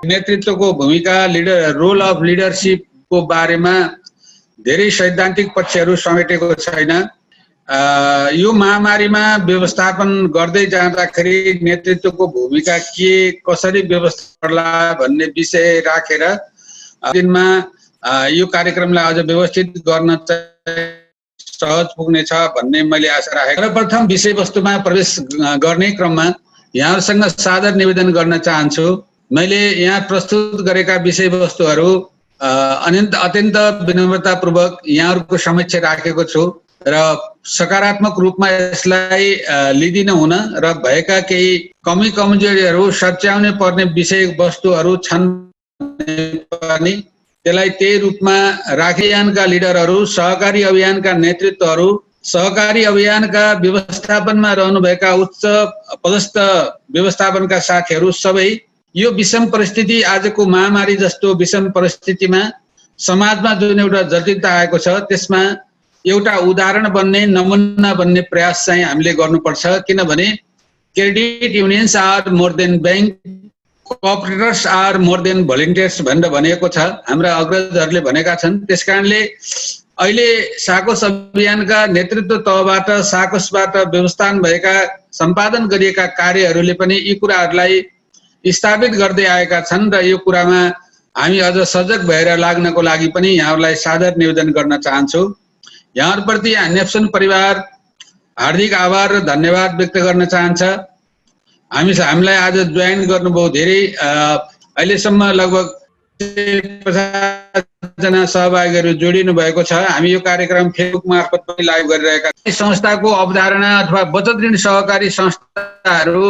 नेतृत्वको भूमिका, role of लिडरशिपको बारेमा धेरै सैद्धान्तिक पक्षहरू समेटेको छैन। यो महामारीमा व्यवस्थापन गर्दै जाँदाखेरि नेतृत्वको भूमिका के, कसरी व्यवस्था गर्ला भन्ने विषय राखेर दिनमा यो कार्यक्रमलाई अझ व्यवस्थित गर्न सहज पुग्नेछ भन्ने मैले आशा राखेको। सर्वप्रथम विषयवस्तुमा प्रवेश गर्ने क्रममा यहाँहरूसँग सादर निवेदन गर्न चाहन्छु। मैले यहाँ प्रस्तुत गरेका विषयवस्तुहरू अत्यन्त विनम्रतापूर्वक यहाँहरूको समक्ष राखेको छु र सकारात्मक रूपमा यसलाई लिदिन हुन र भएका केही कमी कमजोरीहरू सच्याउनै पर्ने विषयवस्तुहरू छन् पनि त्यसलाई त्यही रूपमा राखियानका लिडरहरू, सहकारी अभियानका नेतृत्वहरू, सहकारी अभियानका व्यवस्थापनमा रहनुभएका उच्च पदस्थ व्यवस्थापनका साथीहरू सबै यो विषम परिस्थिति, आजको महामारी जस्तो विषम परिस्थितिमा समाजमा जुन एउटा जटिलता आएको छ त्यसमा एउटा उदाहरण बन्ने, नमुना बन्ने प्रयास चाहिँ हामीले गर्नुपर्छ। किनभने credit unions are more than bank, cooperators are more than volunteers भनेर भनेको छ, हाम्रा अग्रजहरूले भनेका छन्। त्यसकारणले अहिले साकोस अभियानका नेतृत्व तहबाट, साकोसबाट व्यवस्थापन भएका, सम्पादन गरिएका कार्यहरूले पनि यी कुराहरूलाई स्थापित गर्दै आएका छन् र यो कुरामा हामी अझ सजग भएर लाग्नको लागि पनि यहाँहरूलाई सादर निवेदन गर्न चाहन्छु। यहाँहरूप्रति नेप्सन परिवार हार्दिक आभार र धन्यवाद व्यक्त गर्न चाहन्छ। हामीलाई आज जोइन गर्नुभयो धेरै, अहिलेसम्म लगभग 50 जना सहभागीहरू जोडिनु भएको छ। हामी यो कार्यक्रम फेसबुक मार्फत पनि लाइभ गरिरहेका छौँ। संस्थाको अवधारणा अथवा बचत ऋण सहकारी संस्थाहरू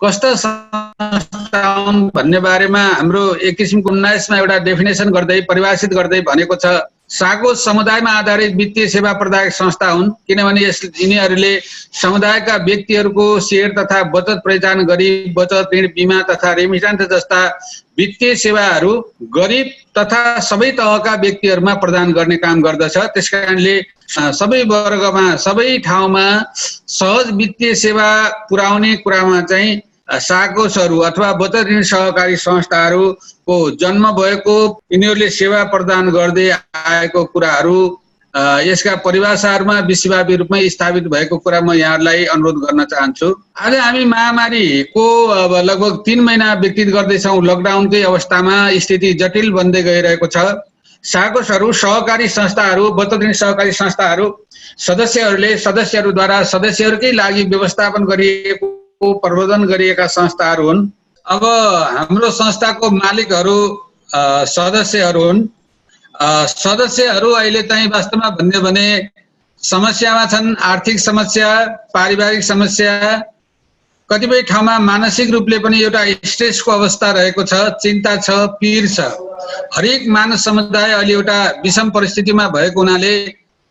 कस्ता संस्था हुन् भन्ने बारेमा हाम्रो एक किसिमको 19मा एउटा डेफिनेसन गर्दै, परिभाषित गर्दै भनेको छ, साकोस समुदायमा आधारित वित्तीय सेवा प्रदायक संस्था हुन्। किनभने यिनीहरूले समुदायका व्यक्तिहरूको सेयर तथा बचत पहिचान गरी बचत, ऋण, बिमा तथा रेमिटान्स जस्ता वित्तीय सेवाहरू गरिब तथा सबै तहका व्यक्तिहरूमा प्रदान गर्ने काम गर्दछ। त्यसकारणले सबै वर्गमा, सबै ठाउँमा सहज वित्तीय सेवा पुर्याउने कुरामा चाहिँ साकोसहरू अथवा बचत ऋण सहकारी संस्थाहरूको जन्म भएको, यिनीहरूले सेवा प्रदान गर्दै आएको कुराहरू यसका परिभाषाहरूमा विश्वव्यापी रूपमै स्थापित भएको कुरा म यहाँहरूलाई अनुरोध गर्न चाहन्छु। आज हामी महामारीको अब लगभग 3 महिना व्यतीत गर्दैछौँ। लकडाउनकै अवस्थामा स्थिति जटिल बन्दै गइरहेको छ। साकोसहरू, सहकारी संस्थाहरू, बचत ऋण सहकारी संस्थाहरू सदस्यहरूद्वारा सदस्यहरूकै लागि व्यवस्थापन गरिएको, प्रबन्धन गरिएका संस्थाहरू हुन्। अब हाम्रो संस्थाको मालिकहरू सदस्यहरू हुन्। सदस्यहरू अहिले चाहिँ वास्तवमा भन्यो भने समस्यामा छन्। आर्थिक समस्या, पारिवारिक समस्या, कतिपय ठाउँमा मानसिक रूपले पनि एउटा स्ट्रेसको अवस्था रहेको छ, चिन्ता छ, पीर छ। हरेक मानव समुदाय अहिले एउटा विषम परिस्थितिमा भएको हुनाले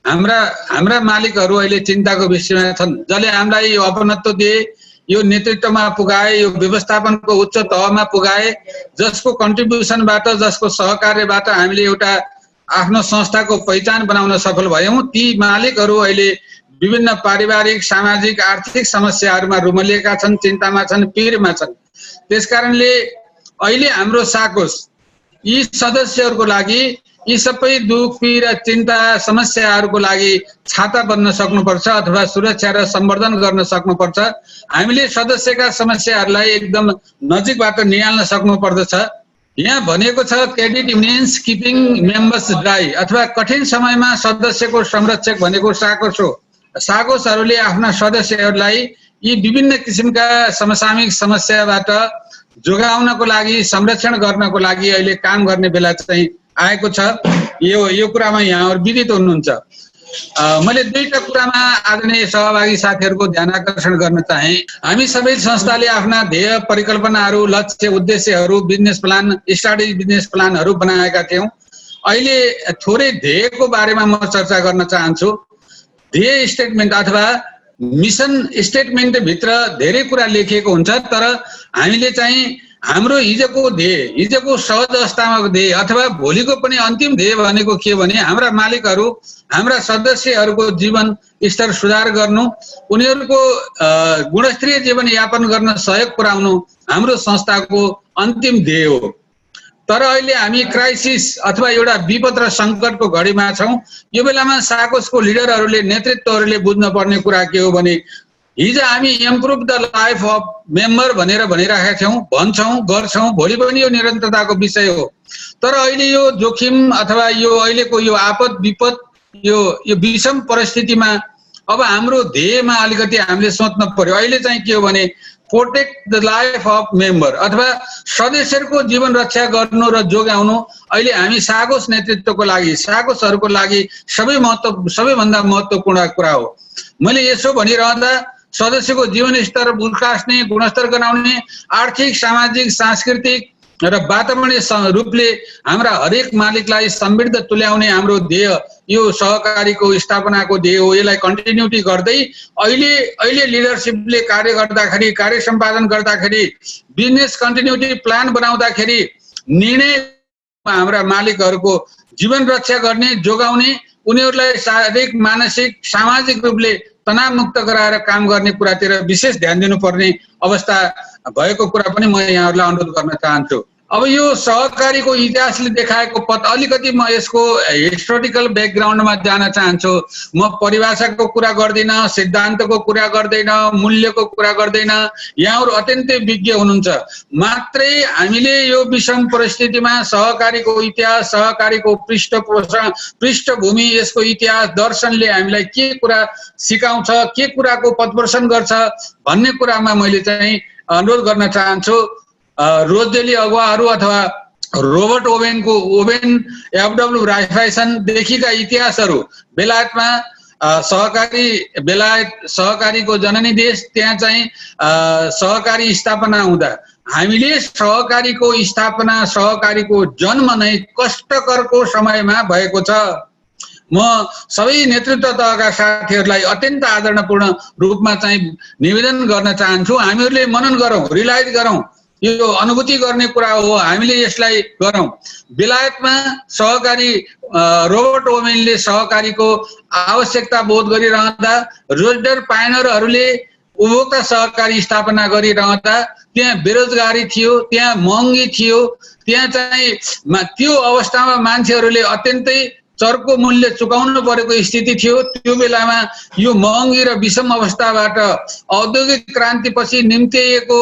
हाम्रा मालिकहरू अहिले चिन्ताको विषयमा छन्। जसले हामीलाई यो अपनत्व दिए, यो नेतृत्वमा पुगाए, यो व्यवस्थापनको उच्च तहमा पुगाए, जसको कन्ट्रिब्युसनबाट, जसको सहकार्यबाट हामीले एउटा आफ्नो संस्थाको पहिचान बनाउन सफल भयौँ, ती मालिकहरू अहिले विभिन्न पारिवारिक, सामाजिक, आर्थिक समस्याहरूमा रुमलिएका छन्, चिन्तामा छन्, पीरमा छन्। त्यसकारणले अहिले हाम्रो साकोस यी सदस्यहरूको लागि यी सबै दुख, पीर, चिन्ता, समस्याहरूको लागि छाता बन्न सक्नुपर्छ अथवा सुरक्षा र सम्वर्धन गर्न सक्नुपर्छ। हामीले सदस्यका समस्याहरूलाई एकदम नजिकबाट निहाल्न सक्नुपर्दछ। यहाँ भनेको छ credit unions keeping members dry, अथवा कठिन समयमा सदस्यको संरक्षक भनेको साकोस हो। साकोसहरूले आफ्ना सदस्यहरूलाई यी विभिन्न किसिमका समसामयिक समस्याबाट जोगाउनको लागि, संरक्षण गर्नको लागि अहिले काम गर्ने बेला चाहिँ आएको छ। यो कुरामा यहाँहरू विदित हुनुहुन्छ। मैले दुईटा कुरामा आदरणीय सहभागी साथीहरूको ध्यान आकर्षण गर्न चाहे। हामी सबै संस्थाले आफ्ना ध्येय, परिकल्पनाहरू, लक्ष्य, उद्देश्यहरू, बिजनेस प्लान, स्ट्राटेजिक बिजनेस प्लानहरू बनाएका थियौँ। अहिले थोरै ध्येयको बारेमा म चर्चा गर्न चाहन्छु। ध्येय स्टेटमेन्ट अथवा मिसन स्टेटमेन्ट भित्र धेरै कुरा लेखिएको हुन्छ, तर हामीले चाहिँ हाम्रो हिजोको ध्येय, हिजोको सहज अवस्थामा ध्येय अथवा भोलिको पनि अन्तिम ध्येय भनेको के भने हाम्रा मालिकहरू, हाम्रा सदस्यहरूको जीवन स्तर सुधार गर्नु, उनीहरूको गुणस्तरीय जीवन यापन गर्न सहयोग पुर्याउनु हाम्रो संस्थाको अन्तिम ध्येय हो। तर अहिले हामी क्राइसिस अथवा एउटा विपद र सङ्कटको घडीमा छौँ। यो बेलामा साकोसको लिडरहरूले नेतृत्वहरूले बुझ्न पर्ने कुरा के हो भने हिजो हामी improve the life of member भनेर भनिरहेका थियौँ, भन्छौँ, गर्छौँ, भोलि पनि यो निरन्तरताको विषय हो। तर अहिले यो जोखिम अथवा यो अहिलेको यो आपद विपद यो विषम परिस्थितिमा अब हाम्रो ध्येयमा अलिकति हामीले सोच्न पर्यो। अहिले चाहिँ के हो भने protect the life of member अथवा सदस्यहरूको जीवन रक्षा गर्नु र जोगाउनु अहिले हामी साकोस नेतृत्वको लागि, साकोसहरूको लागि सबैभन्दा महत्त्वपूर्ण कुरा हो। मैले यसो भनिरहँदा सदस्यको जीवन स्तर उकास्ने, गुणस्तर बनाउने, आर्थिक, सामाजिक, सांस्कृतिक र वातावरणीय रूपले हाम्रा हरेक मालिकलाई समृद्ध तुल्याउने हाम्रो ध्येय यो सहकारीको स्थापनाको ध्येय हो। यसलाई कन्टिन्युटी गर्दै अहिले लिडरसिपले कार्य गर्दाखेरि, कार्य सम्पादन गर्दाखेरि, बिजनेस कन्टिन्युटी प्लान बनाउँदाखेरि निर्णय हाम्रा मालिकहरूको जीवन रक्षा गर्ने, जोगाउने, उनीहरूलाई शारीरिक, मानसिक, सामाजिक रूपले तनावमुक्त गराएर काम गर्ने कुरातिर विशेष ध्यान दिनुपर्ने अवस्था भएको कुरा पनि म यहाँहरूलाई अनुरोध गर्न चाहन्छु। अब यो सहकारीको इतिहासले देखाएको पथ अलिकति म यसको हिस्टोरिकल ब्याकग्राउन्डमा जान चाहन्छु। म परिभाषाको कुरा गर्दिन, सिद्धान्तको कुरा गर्दैन, मूल्यको कुरा गर्दैन। यहाँहरू अत्यन्तै विज्ञ हुनुहुन्छ। मात्रै हामीले यो विषम परिस्थितिमा सहकारीको इतिहास, सहकारीको पृष्ठभूमि, यसको इतिहास, दर्शनले हामीलाई के कुरा सिकाउँछ, के कुराको पथप्रदर्शन गर्छ भन्ने कुरामा मैले चाहिँ अनुरोध गर्न चाहन्छु। रोजडेली अगुवाहरू अथवा रोबर्ट ओवेन एफडब्ल्यू राइफाइसनदेखिका इतिहासहरू बेलायतमा बेलायत सहकारीको जननी देश, त्यहाँ चाहिँ सहकारी स्थापना हुँदा हामीले सहकारीको स्थापना, सहकारीको जन्म नै कष्टकरको समयमा भएको छ। म सबै नेतृत्व तहका साथीहरूलाई अत्यन्त आदरणपूर्ण रूपमा चाहिँ निवेदन गर्न चाहन्छु, हामीहरूले मनन गरौँ, रियलाइज गरौँ, यो अनुभूति गर्ने कुरा हो, हामीले यसलाई गरौँ। बेलायतमा सहकारी रोबर्ट ओवेनले सहकारीको आवश्यकता बोध गरिरहँदा, रोजडर पायनरहरूले उपभोक्ता सहकारी स्थापना गरिरहँदा त्यहाँ बेरोजगारी थियो, त्यहाँ महँगी थियो, त्यहाँ चाहिँ त्यो अवस्थामा मान्छेहरूले अत्यन्तै चर्को मूल्य चुकाउनु परेको स्थिति थियो। त्यो बेलामा यो महँगी र विषम अवस्थाबाट औद्योगिक क्रान्तिपछि निम्तिएको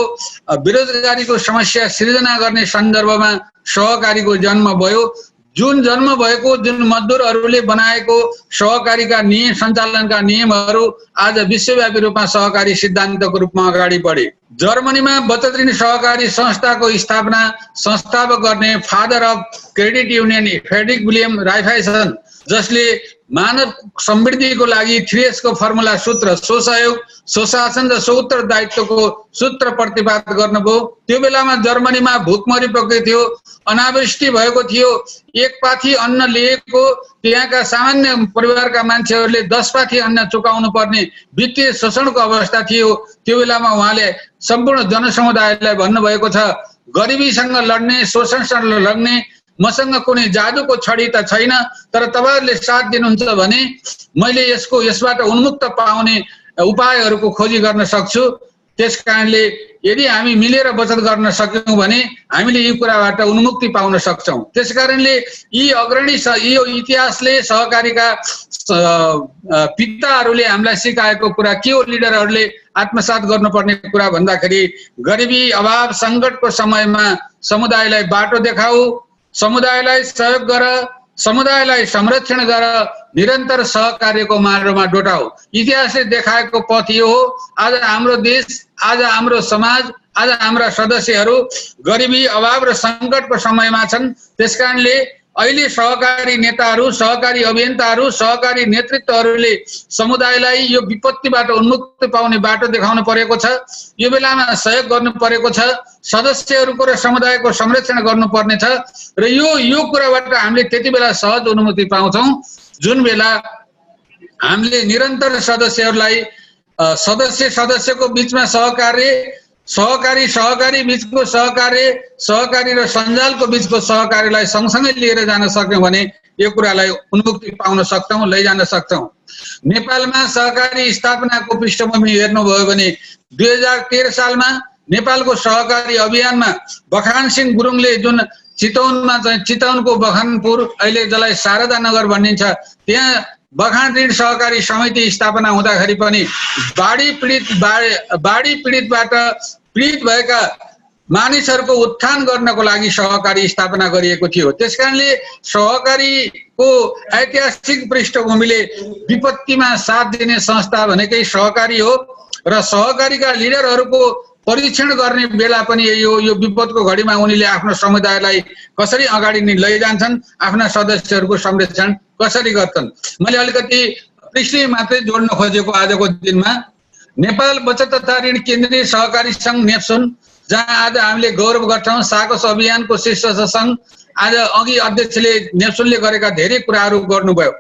बेरोजगारीको समस्या सृजना गर्ने सन्दर्भमा सहकारीको जन्म भयो। जुन जन्म भएको, जुन मजदुरहरूले बनाएको सहकारीका नियम, सञ्चालनका नियमहरू आज विश्वव्यापी रूपमा सहकारी सिद्धान्तको रूपमा अगाडि बढे। जर्मनीमा बचत ऋण सहकारी संस्थाको स्थापना, संस्थापक गर्ने father of credit union Friedrich William Raiffeisen, जसले मानव समृद्धिको लागि 3S को फर्मुला सूत्र, स्वसहयोग, स्वशासन र स्वउत्तरदायित्वको सूत्र प्रतिपादन गर्नुभयो। त्यो बेलामा जर्मनीमा भूकमरी पक्रेको थियो, अनावृष्टि भएको थियो, एक पाथी अन्न लिएको त्यहाँका सामान्य परिवारका मान्छेहरूले 10 पाथी अन्न चुकाउनु पर्ने वित्तीय शोषणको अवस्था थियो। त्यो बेलामा उहाँले सम्पूर्ण जनसमुदायलाई भन्नुभएको छ, गरिबीसँग लड्ने, शोषणसँग लड्ने मसँग कुनै जादुको छडी त छैन, तर तपाईहरुले साथ दिनुहुन्छ भने मैले यसबाट उन्मुक्त पाउने उपायहरूको खोजी गर्न सक्छु। त्यसकारणले यदि हामी मिलेर बचत गर्न सक्यौं भने हामीले यी कुराबाट उन्मुक्ति पाउन सक्छौं। त्यसकारणले यी अग्रणी यो इतिहासले सहकारीका पिताहरूले हामीलाई सिकाएको कुरा के हो, लिडरहरूले आत्मसात गर्नुपर्ने कुरा भन्दाखेरि गरिबी, अभाव, संकटको समयमा समुदायलाई बाटो देखाऊ, समुदायलाई सहयोग गर, समुदायलाई संरक्षण गर, निरन्तर सहकार्यको मार्गमा डोटाऊ। इतिहासले देखाएको पथ यो हो। आज हाम्रो देश, आज हाम्रो समाज, आज हाम्रा सदस्यहरू गरिबी, अभाव र संकटको समयमा छन्। त्यसकारणले अहिले सहकारी नेताहरू, सहकारी अभियन्ताहरू, सहकारी नेतृत्वहरूले समुदायलाई यो विपत्तिबाट उन्मुक्त पाउने बाटो देखाउनु परेको छ। यो बेलामा सहयोग गर्नु परेको छ, सदस्यहरूको र समुदायको संरक्षण गर्नुपर्ने छ र यो कुराबाट हामीले त्यति बेला सहज अनुमति पाउँछौं जुन बेला हामीले निरन्तर सदस्यहरूलाई सदस्यको बीचमा सहकारी बीचको सहकार्य, सहकारी र सञ्जालको बीचको सहकार्यलाई सँगसँगै लिएर जान सक्यौं भने यो कुरालाई उन्मुक्ति पाउन सक्छौं, लैजान सक्छौं। नेपालमा सहकारी स्थापनाको पृष्ठभूमि हेर्नुभयो भने 2013 सालमा नेपालको सहकारी अभियानमा बखान सिंह गुरुङले जुन चितवनमा चाहिँ चितवनको बखानपुर अहिले जसलाई शारदा नगर भनिन्छ त्यहाँ बखान ऋण सहकारी समिति स्थापना हुँदाखेरि पनि बाढी पीडितबाट पीडित भएका मानिसहरूको उत्थान गर्नको लागि सहकारी स्थापना गरिएको थियो। त्यसकारणले सहकारीको ऐतिहासिक पृष्ठभूमिले विपत्तिमा साथ दिने संस्था भनेकै सहकारी हो र सहकारीका लिडरहरूको परीक्षण गर्ने बेला पनि यो विपदको घडीमा उनीले आफ्नो समुदायलाई कसरी अगाडि लैजान्छन्, आफ्ना सदस्यहरूको संरक्षण कसरी गर्छन्। मैले अलिकति पृष्ठ मात्रै जोड्न खोजेको आजको दिनमा नेपाल बचत तथा ऋण केन्द्रीय सहकारी संघ नेप्सुन, जहाँ आज हामीले गौरव गर्छौं। साकोस अभियानको शीर्ष संघ आज अघि अध्यक्षले नेप्सुनले गरेका धेरै कुराहरू गर्नुभयो।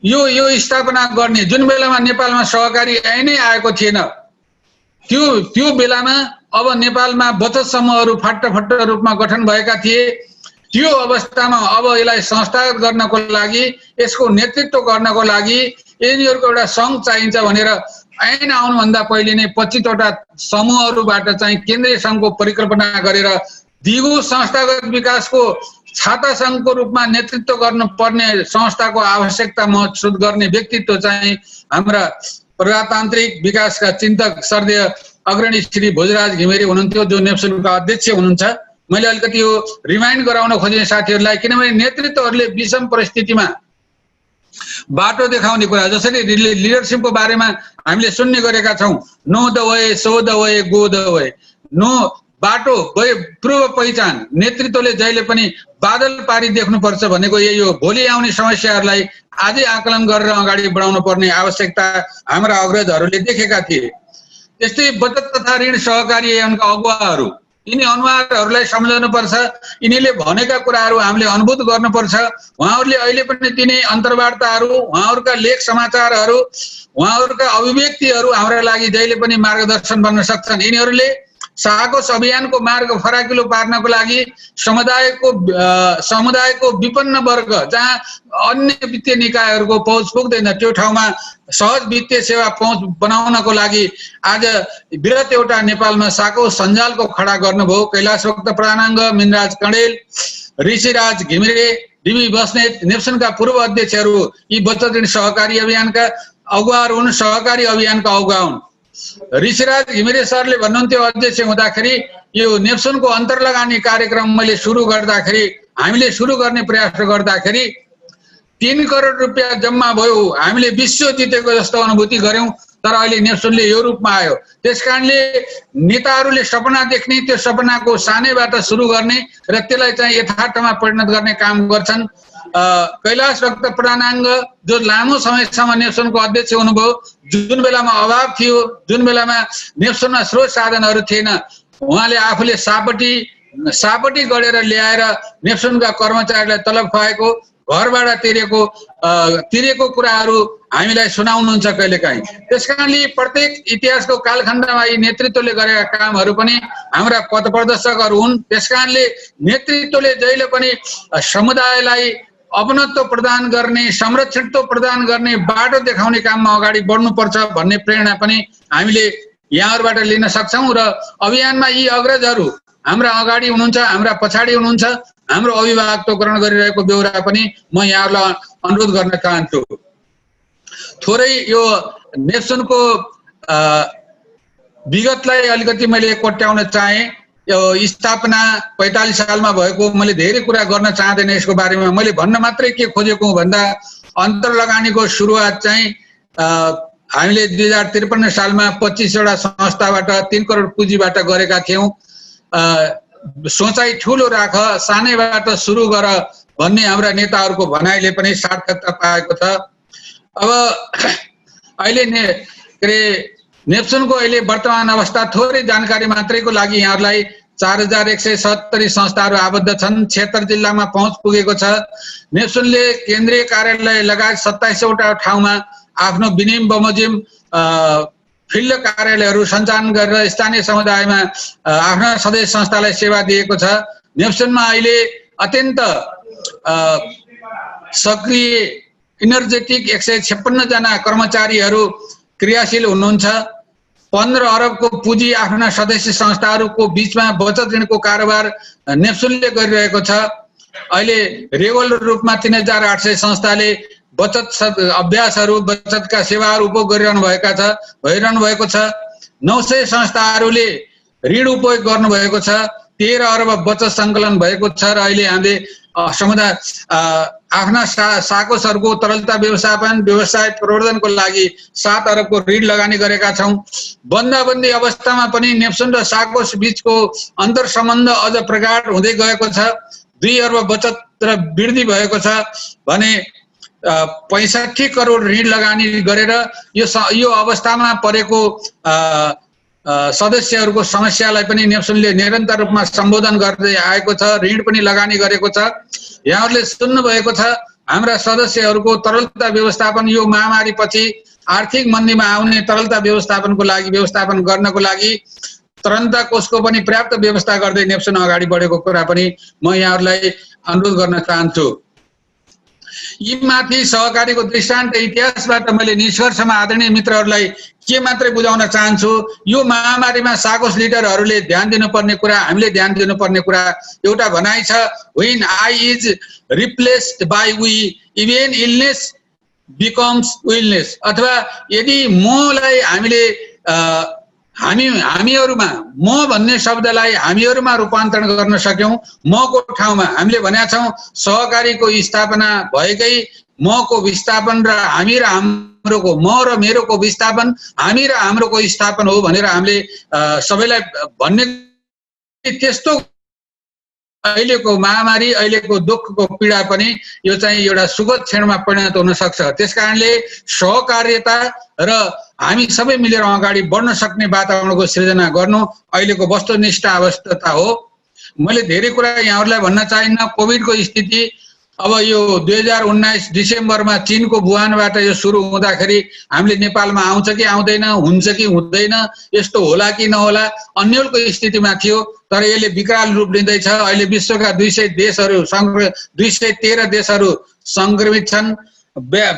यो स्थापना गर्ने जुन बेलामा नेपालमा सहकारी ऐनै आएको थिएन, त्यो बेलामा अब नेपालमा बचत समूहहरू फट्ट रूपमा गठन भएका थिए। त्यो अवस्थामा अब यसलाई संस्थागत गर्नको लागि, यसको नेतृत्व गर्नको लागि यिनीहरूको एउटा संघ चाहिन्छ भनेर ऐन आउनुभन्दा पहिले नै 25 वटा समूहहरूबाट चाहिँ केन्द्रीय संघको परिकल्पना गरेर दिगो संस्थागत विकासको छाता संघको रूपमा नेतृत्व गर्नुपर्ने संस्थाको आवश्यकता महसुस गर्ने व्यक्तित्व चाहिँ हाम्रा प्रजातान्त्रिक विकासका चिन्तक श्रद्धेय अग्रणी श्री भोजराज घिमिरे हुनुहुन्थ्यो, जो नेप्सुनका अध्यक्ष हुनुहुन्छ। मैले अलिकति यो रिमाइन्ड गराउन खोजेँ साथीहरूलाई, किनभने नेतृत्वहरूले विषम परिस्थितिमा बाटो देखाउने कुरा, जसरी लिडरसिपको बारेमा हामीले सुन्ने गरेका छौं, know the way show the way go the way, know बाटो वे पूर्व पहिचान, नेतृत्वले जहिले पनि बादल पारी देख्नुपर्छ भनेको यही हो। भोलि आउने समस्याहरूलाई आजै आकलन गरेर अगाडि बढाउनु पर्ने आवश्यकता हाम्रा अग्रजहरूले देखेका थिए। त्यस्तै बचत तथा ऋण सहकारी एवंका अगुवाहरू, यिनी अनुहारहरूलाई सम्झाउनु पर्छ, यिनीले भनेका कुराहरू हामीले अनुभूत गर्नुपर्छ। उहाँहरूले अहिले पनि दिने अन्तर्वार्ताहरू, उहाँहरूका लेख समाचारहरू, उहाँहरूका अभिव्यक्तिहरू हाम्रा लागि जहिले पनि मार्गदर्शन बन्न सक्छन्। यिनीहरूले साकोस अभियानको मार्ग फराकिलो पार्नको लागि समुदायको विपन्न वर्ग जहाँ अन्य वित्तीय निकायहरूको पहुँच पुग्दैन, त्यो ठाउँमा सहज वित्तीय सेवा पहुँच बनाउनको लागि आज विरत एउटा नेपालमा साकोस सञ्जालको खडा गर्नुभयो। कैलाश भक्त प्रधानाङ्ग, मिनराज कणेल, ऋषिराज घिमिरे, डीबी बस्नेत, नेप्सुनका पूर्व अध्यक्षहरू यी बचत ऋण सहकारी अभियानका अगुवाहरू हुन्, सहकारी अभियानका अगुवा हुन्। ऋषिराज घिमिरे सरले भन्नुहुन्थ्यो अध्यक्ष हुँदाखेरि, यो नेप्सुनको अन्तर्लगानी कार्यक्रम मैले सुरु गर्दाखेरि, हामीले सुरु गर्ने प्रयास गर्दाखेरि 3 करोड रुपियाँ जम्मा भयो, हामीले विश्व जितेको जस्तो अनुभूति गर्यौं। तर अहिले नेप्सुनले यो रूपमा आयो। त्यसकारणले नेताहरूले सपना देख्ने, त्यो सपनाको सानैबाट सुरु गर्ने र त्यसलाई चाहिँ यथार्थमा परिणत गर्ने काम गर्छन्। कैलाश भक्त प्रधानाङ्ग जो लामो समयसम्म नेप्सुनको अध्यक्ष हुनुभयो, जुन बेलामा अभाव थियो, जुन बेलामा नेप्सुनमा स्रोत साधनहरू थिएन, उहाँले आफूले सापटी गढेर ल्याएर नेप्सुनका कर्मचारीलाई तलब खुवाएको, घरबाट तिरेको कुराहरू हामीलाई सुनाउनुहुन्छ कहिलेकाहीँ। त्यसकारणले प्रत्येक इतिहासको कालखण्डमा यी नेतृत्वले गरेका कामहरू पनि हाम्रा पथप्रदर्शकहरू हुन्। त्यसकारणले नेतृत्वले जहिले पनि समुदायलाई अपनत्व प्रदान गर्ने, संरक्षितत्व प्रदान गर्ने, बाटो देखाउने काममा अगाडि बढ्नुपर्छ भन्ने प्रेरणा पनि हामीले यहाँहरूबाट लिन सक्छौं। र अभियानमा यी अग्रजहरू हाम्रा अगाडि हुनुहुन्छ, हाम्रा पछाडि हुनुहुन्छ, हाम्रो अभिभावकत्व ग्रहण गरिरहेको बेहोरा पनि म यहाँहरूलाई अनुरोध गर्न चाहन्छु। थोरै यो नेप्सुनको विगतलाई अलिकति मैले कोट्याउन चाहे। यो स्थापना 45 सालमा भएको, मैले धेरै कुरा गर्न चाहदैन यसको बारेमा। मैले भन्न मात्रै के खोजेको भन्दा अन्तर्लगानीको सुरुवात चाहिँ हामीले 2053 सालमा 25 वटा संस्थाबाट 3 करोड पुँजीबाट गरेका थियौं। सोचाइ ठूलो राख, सानैबाट सुरु गर भन्ने हाम्रा नेताहरूको भनाइले पनि सार्थकता पाएको छ। अब अहिले नेप्सुनको अहिले वर्तमान अवस्था थोरै जानकारी मात्रैको लागि यहाँहरूलाई 4170 संस्थाहरू आबद्ध छन्। 76 जिल्लामा पहुँच पुगेको छ। नेप्सुनले केन्द्रीय कार्यालय लगायत 27 वटा ठाउँमा आफ्नो बिनिम बमोजिम फिल्ड कार्यालयहरू सञ्चालन गरेर स्थानीय समुदायमा आफ्ना सदस्य संस्थालाई सेवा दिएको छ। नेप्सुनमा अहिले अत्यन्त सक्रिय इनर्जेटिक 156 जना कर्मचारीहरू क्रियाशील हुनुहुन्छ। 15 अरबको पुँजी आफ्ना सदस्य संस्थाहरूको बीचमा बचत ऋणको कारोबार नेप्सुनले गरिरहेको छ। अहिले रेगुलर रूपमा 3800 संस्थाले बचत अभ्यासहरू बचतका सेवाहरू उपभोग भइरहनु भएको छ। 900 संस्थाहरूले ऋण उपयोग गर्नुभएको छ। 13 अरब बचत सङ्कलन भएको छ र अहिले हामीले समुदाय आफ्ना साकोसहरूको तरलता व्यवस्थापन व्यवसाय प्रवर्धनको लागि 7 अरबको ऋण लगानी गरेका छौँ। बन्दाबन्दी अवस्थामा पनि नेप्सुन र साकोस बीचको अन्तर सम्बन्ध अझ प्रगाढ हुँदै गएको छ। 2 अर्ब बचत र वृद्धि भएको छ भने 65 करोड ऋण लगानी गरेर यो अवस्थामा परेको सदस्यहरूको समस्यालाई पनि नेप्सुनले निरन्तर रूपमा सम्बोधन गर्दै आएको छ। ऋण पनि लगानी गरेको छ। यहाँहरूले सुन्नुभएको छ हाम्रा सदस्यहरूको तरलता व्यवस्थापन यो महामारीपछि आर्थिक मन्दीमा आउने तरलता व्यवस्थापन गर्नको लागि तरलता कोषको पनि पर्याप्त व्यवस्था गर्दै नेप्सुन अगाडि बढेको कुरा पनि म यहाँहरूलाई अनुरोध गर्न चाहन्छु। यी माथि सहकारीको दृष्टान्त इतिहासबाट मैले निष्कर्षमा आदरणीय मित्रहरूलाई के मात्रै बुझाउन चाहन्छु, यो महामारीमा साकोस लिडरहरूले ध्यान दिनुपर्ने कुरा, हामीले ध्यान दिनुपर्ने कुरा एउटा भनाइ छ, when I is replaced by we even illness becomes wellness, अथवा यदि मलाई हामीले हामीहरूमा म भन्ने शब्दलाई हामीहरूमा रूपान्तरण गर्न सक्यौं, मको ठाउँमा हामीले भनेका छौं सहकारीको स्थापना भएकै मको विस्थापन र हामी र हाम्रोको, म र मेरोको विस्थापन हामी र हाम्रोको स्थापन हो भनेर हामीले सबैलाई भन्ने, त्यस्तो अहिलेको महामारी अहिलेको दुःखको पीडा पनि यो चाहिँ एउटा सुखद क्षणमा परिणत हुन सक्छ। त्यसकारणले सहकार्यता र हामी सबै मिलेर अगाडि बढ्न सक्ने वातावरणको सृजना गर्नु अहिलेको वस्तुनिष्ठ अवस्था हो। मैले धेरै कुरा यहाँहरूलाई भन्न चाहिन्न। कोभिडको स्थिति अब यो 2019 डिसेम्बरमा चीनको वुहानबाट यो सुरु हुँदाखेरि हामीले नेपालमा आउँछ कि आउँदैन, हुन्छ कि हुँदैन, यस्तो होला कि नहोला अन्यलको स्थितिमा थियो। तर यसले विकराल रूप लिँदैछ। अहिले विश्वका 213 देशहरू संक्रमित छन्।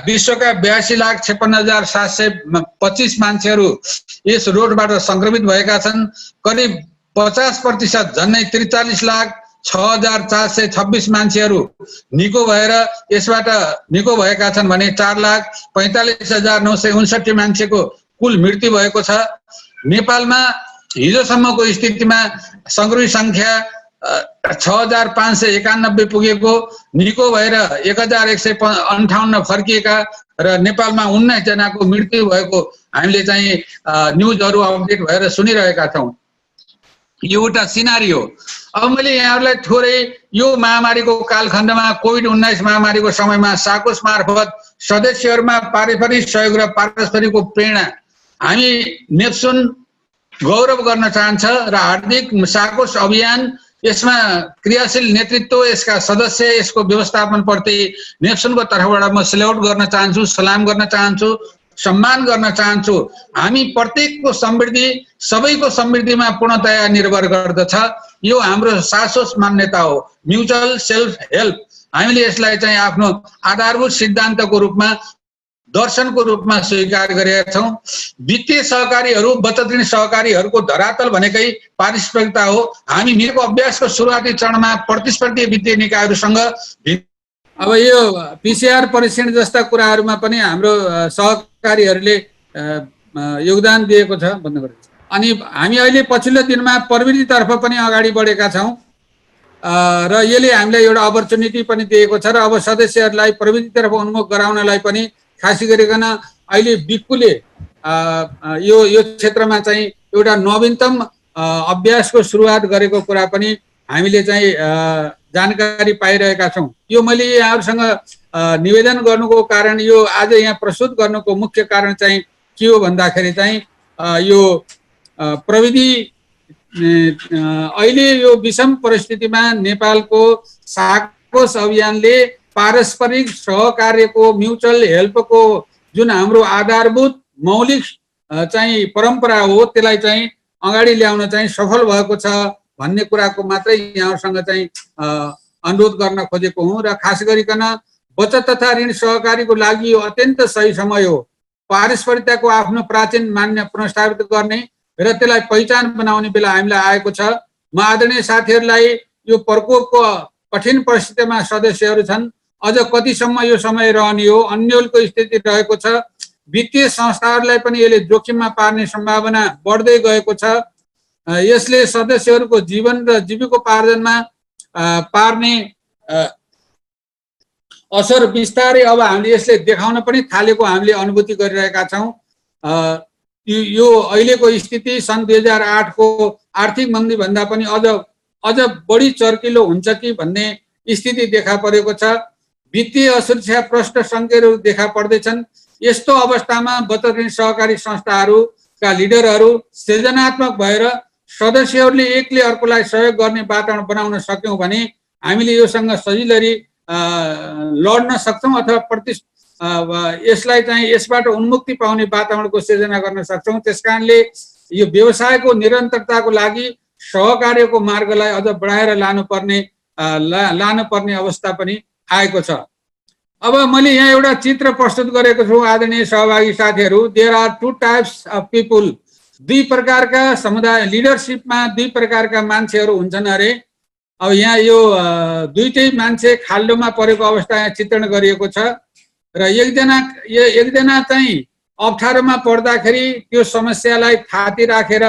विश्वका 82,56,725 मान्छेहरू यस रोगबाट संक्रमित भएका छन्। करिब 50% झन्नै 43,06,426 मान्छेहरू निको भएर यसबाट निको भएका छन् भने 4,45,959 मान्छेको कुल मृत्यु भएको छ। नेपालमा हिजोसम्मको स्थितिमा संक्रमित संख्या 6,591 पुगेको, निको भएर 1,158 फर्किएका र नेपालमा 19 जनाको मृत्यु भएको हामीले चाहिँ न्युजहरू अपडेट भएर सुनिरहेका छौँ। यो एउटा सिनारियो। अब मैले यहाँहरूलाई थोरै यो महामारीको कालखण्डमा कोभिड-19 महामारीको समयमा साकोस मार्फत सदस्यहरूमा पारस्परिक सहयोग र पारस्परिकको प्रेरणा हामी नेप्सुन गौरव गर्न चाहन्छ र हार्दिक साकोस अभियान यसमा क्रियाशील नेतृत्व, यसका सदस्य, यसको व्यवस्थापनप्रति नेप्सुनको तर्फबाट म सेल्युट गर्न चाहन्छु, सलाम गर्न चाहन्छु, सम्मान गर्न चाहन्छु। हामी प्रत्येकको समृद्धि सबैको समृद्धिमा पूर्णतया निर्भर गर्दछ। यो हाम्रो शाश्वत मान्यता हो, म्युचुअल सेल्फ हेल्प। हामीले यसलाई चाहिँ आफ्नो आधारभूत सिद्धान्तको रूपमा, दर्शनको रूपमा स्वीकार गरेका छौँ। वित्तीय सहकारीहरू, बचत ऋण सहकारीहरूको धरातल भनेकै पारस्परिकता हो। हामी मेरो अभ्यासको सुरुवाती चरणमा प्रतिस्पर्धी वित्तीय निकायहरूसँग अब यो पीसीआर परीक्षण जस्ता कुराहरूमा पनि हाम्रो सहकारीहरूले योगदान दिएको छ भन्नु पर्छ। अनि हामी अहिले पछिल्लो दिनमा प्रविधितर्फ पनि अगाडि बढेका छौँ र यसले हामीलाई एउटा अपर्च्युनिटी पनि दिएको छ र अब सदस्यहरूलाई प्रविधितर्फ उन्मुख गराउनलाई पनि खास गरिकन अहिले बिक्कुले यो क्षेत्रमा चाहिँ एउटा नवीनतम अभ्यासको सुरुवात गरेको कुरा पनि हामीले चाहिँ जानकारी पाइरहेका छौँ। यो मैले यहाँहरूसँग निवेदन गर्नुको कारण, यो आज यहाँ प्रस्तुत गर्नुको मुख्य कारण चाहिँ के हो भन्दाखेरि चाहिँ यो प्रविधि अहिले यो विषम परिस्थितिमा नेपालको साकोस अभियानले पारस्परिक सहकार्यको, म्युचुअल हेल्पको जुन हाम्रो आधारभूत मौलिक चाहिँ परम्परा हो त्यसलाई चाहिँ अगाडि ल्याउन चाहिँ सफल भएको छ भन्ने कुराको मात्रै यहाँसँग चाहिँ अनुरोध गर्न खोजेको हुँ। र खास गरिकन बचत तथा ऋण सहकारीको लागि यो अत्यन्त सही समय हो। पारस्परिकताको आफ्नो प्राचीन मान्य पुनर्स्थापित गर्ने र त्यसलाई पहिचान बनाउने बेला हामीलाई आएको छ। म आदरणीय साथीहरूलाई यो प्रकोपको कठिन परिस्थितिमा सदस्यहरू छन्, अझ कतिसम्म यो समय रहने हो, अन्यलको स्थिति रहेको छ। वित्तीय संस्थाहरूलाई पनि यसले जोखिममा पार्ने सम्भावना बढ्दै गएको छ। यसले सदस्यहरूको जीवन र जीविकोपार्जनमा पार्ने असर बिस्तारै अब हामीले यसले देखाउन पनि थालेको हामीले अनुभूति गरिरहेका छौँ। यो अहिलेको स्थिति सन् 2008 को आर्थिक मन्दी भन्दा पनि अझ बढी चर्किलो हुन्छ कि भन्ने स्थिति देखा परेको छ। वित्तीय असुरक्षा प्रष्ट सङ्केतहरू देखा पर्दैछन्। यस्तो अवस्थामा बचत ऋण सहकारी संस्थाहरूका लिडरहरू सृजनात्मक भएर सदस्यहरूले एकले अर्कोलाई सहयोग गर्ने वातावरण बनाउन सक्यौँ भने हामीले योसँग सजिलै लड्न सक्छौँ अथवा यसलाई चाहिँ यसबाट उन्मुक्ति पाउने वातावरणको सृजना गर्न सक्छौँ। त्यसकारणले यो व्यवसायको निरन्तरताको लागि सहकार्यको मार्गलाई अझ बढाएर लानुपर्ने अवस्था पनि आएको छ। अब मैले यहाँ एउटा चित्र प्रस्तुत गरेको छु आदरणीय सहभागी साथीहरू। There are two types of people. दुई प्रकारका समुदाय लिडरसिपमा दुई प्रकारका मान्छेहरू हुन्छन् अरे। अब यहाँ यो दुईटै मान्छे खाल्डोमा परेको अवस्था यहाँ चित्रण गरिएको छ र एकजना चाहिँ अप्ठ्यारोमा पर्दाखेरि त्यो समस्यालाई थाती राखेर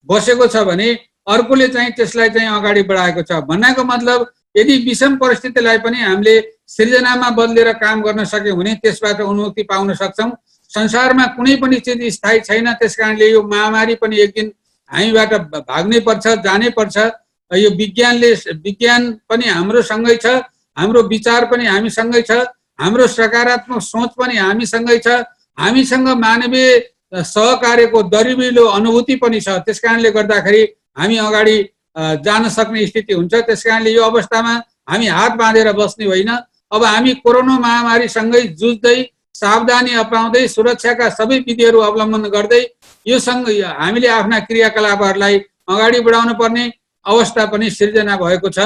बसेको छ भने अर्कोले चाहिँ त्यसलाई चाहिँ अगाडि बढाएको छ। भन्नाको मतलब यदि विषम परिस्थितिलाई पनि हामीले सृजनामा बदलेर काम गर्न सक्यौँ भने त्यसबाट उन्मुक्ति पाउन सक्छौँ। संसारमा कुनै पनि चिज स्थायी छैन, त्यसकारणले यो महामारी पनि एक दिन हामीबाट भाग्नै पर्छ, जानै पर्छ। यो विज्ञान पनि हाम्रो सँगै छ, हाम्रो विचार पनि हामीसँगै छ, हाम्रो सकारात्मक सोच पनि हामीसँगै छ, हामीसँग मानवीय सहकार्यको दरिलो अनुभूति पनि छ। त्यसकारणले गर्दाखेरि हामी अगाडि जान सक्ने स्थिति हुन्छ। त्यसकारणले यो अवस्थामा हामी हात बाँधेर बस्ने होइन। अब हामी कोरोना महामारीसँगै जुझ्दै सावधानी अपनाउँदै सुरक्षाका सबै विधिहरू अवलम्बन गर्दै योसँग हामीले आफ्ना क्रियाकलापहरूलाई अगाडि बढाउनु पर्ने अवस्था पनि सिर्जना भएको छ।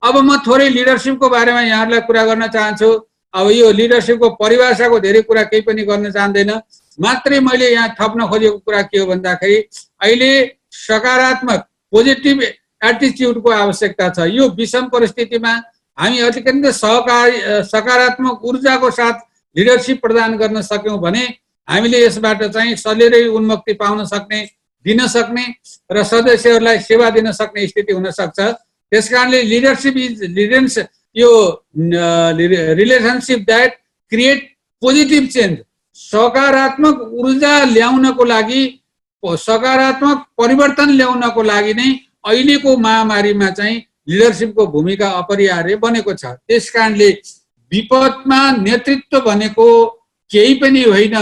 अब म थोरै लिडरसिपको बारेमा यहाँहरूलाई कुरा गर्न चाहन्छु। अब यो लिडरसिपको परिभाषाको धेरै कुरा केही पनि गर्न चाहँदैन, मात्रै मैले यहाँ थप्न खोजेको कुरा के हो भन्दाखेरि अहिले सकारात्मक पोजिटिभ एटिच्युडको आवश्यकता छ। यो विषम परिस्थितिमा हामी अत्यन्त सकारात्मक ऊर्जाको साथ लिडरसिप प्रदान गर्न सक्यौँ भने हामीले यसबाट चाहिँ सजिलै उन्मुक्ति पाउन सक्ने, दिन सक्ने र सदस्यहरूलाई सेवा दिन सक्ने स्थिति हुन सक्छ। त्यसकारणले लिडरसिप इज यो relationship that create positive change. सकारात्मक ऊर्जा ल्याउनको लागि, सकारात्मक परिवर्तन ल्याउनको लागि नै अहिलेको महामारीमा चाहिँ लिडरसिपको भूमिका अपरिहार्य बनेको छ। त्यसकारणले विपदमा नेतृत्व भनेको केही पनि होइन,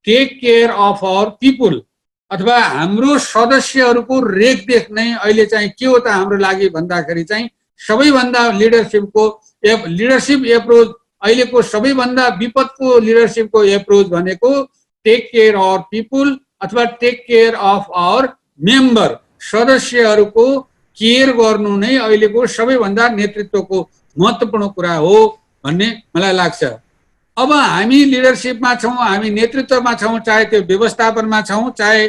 take care of our people अथवा हाम्रो सदस्यहरूको रेखदेख नै अहिले चाहिँ के हो त हाम्रो लागि भन्दाखेरि चाहिँ सबैभन्दा लिडरसिप एप्रोच अहिलेको सबैभन्दा विपदको लिडरसिपको एप्रोच भनेको टेक केयर अवर पिपुल अथवा take care of our member. सदस्यहरूको केयर गर्नु नै अहिलेको सबैभन्दा नेतृत्वको महत्त्वपूर्ण कुरा हो भन्ने मलाई लाग्छ। अब हामी लिडरसिपमा छौँ, हामी नेतृत्वमा छौँ, चाहे त्यो व्यवस्थापनमा छौँ, चाहे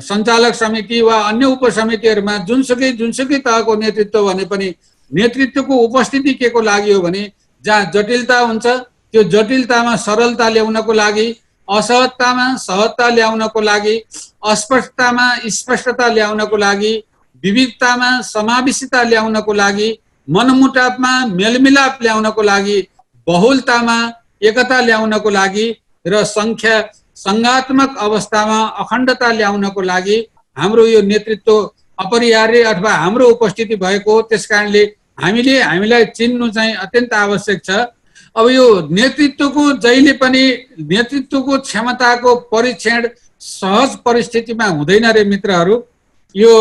सञ्चालक समिति वा अन्य उपसमितिहरूमा जुनसुकै तहको नेतृत्व भने पनि नेतृत्वको उपस्थिति के को लागि हो भने जहाँ जटिलता हुन्छ त्यो जटिलतामा सरलता ल्याउनको लागि, असहजतामा सहजता ल्याउनको लागि, अस्पष्टतामा स्पष्टता ल्याउनको लागि, विविधतामा समावेशिता ल्याउनको लागि, मनमुटावमा मेलमिलाप ल्याउनको लागि, बहुलतामा एकता ल्याउनको लागि र सङ्घात्मक अवस्थामा अखण्डता ल्याउनको लागि हाम्रो यो नेतृत्व अपरिहार्य अथवा हाम्रो उपस्थिति भएको। त्यसकारणले हामीलाई चिन्नु चाहिँ अत्यन्त आवश्यक छ। अब यो नेतृत्वको जहिले पनि नेतृत्वको क्षमताको परीक्षण सहज परिस्थितिमा हुँदैन रे मित्रहरू। यो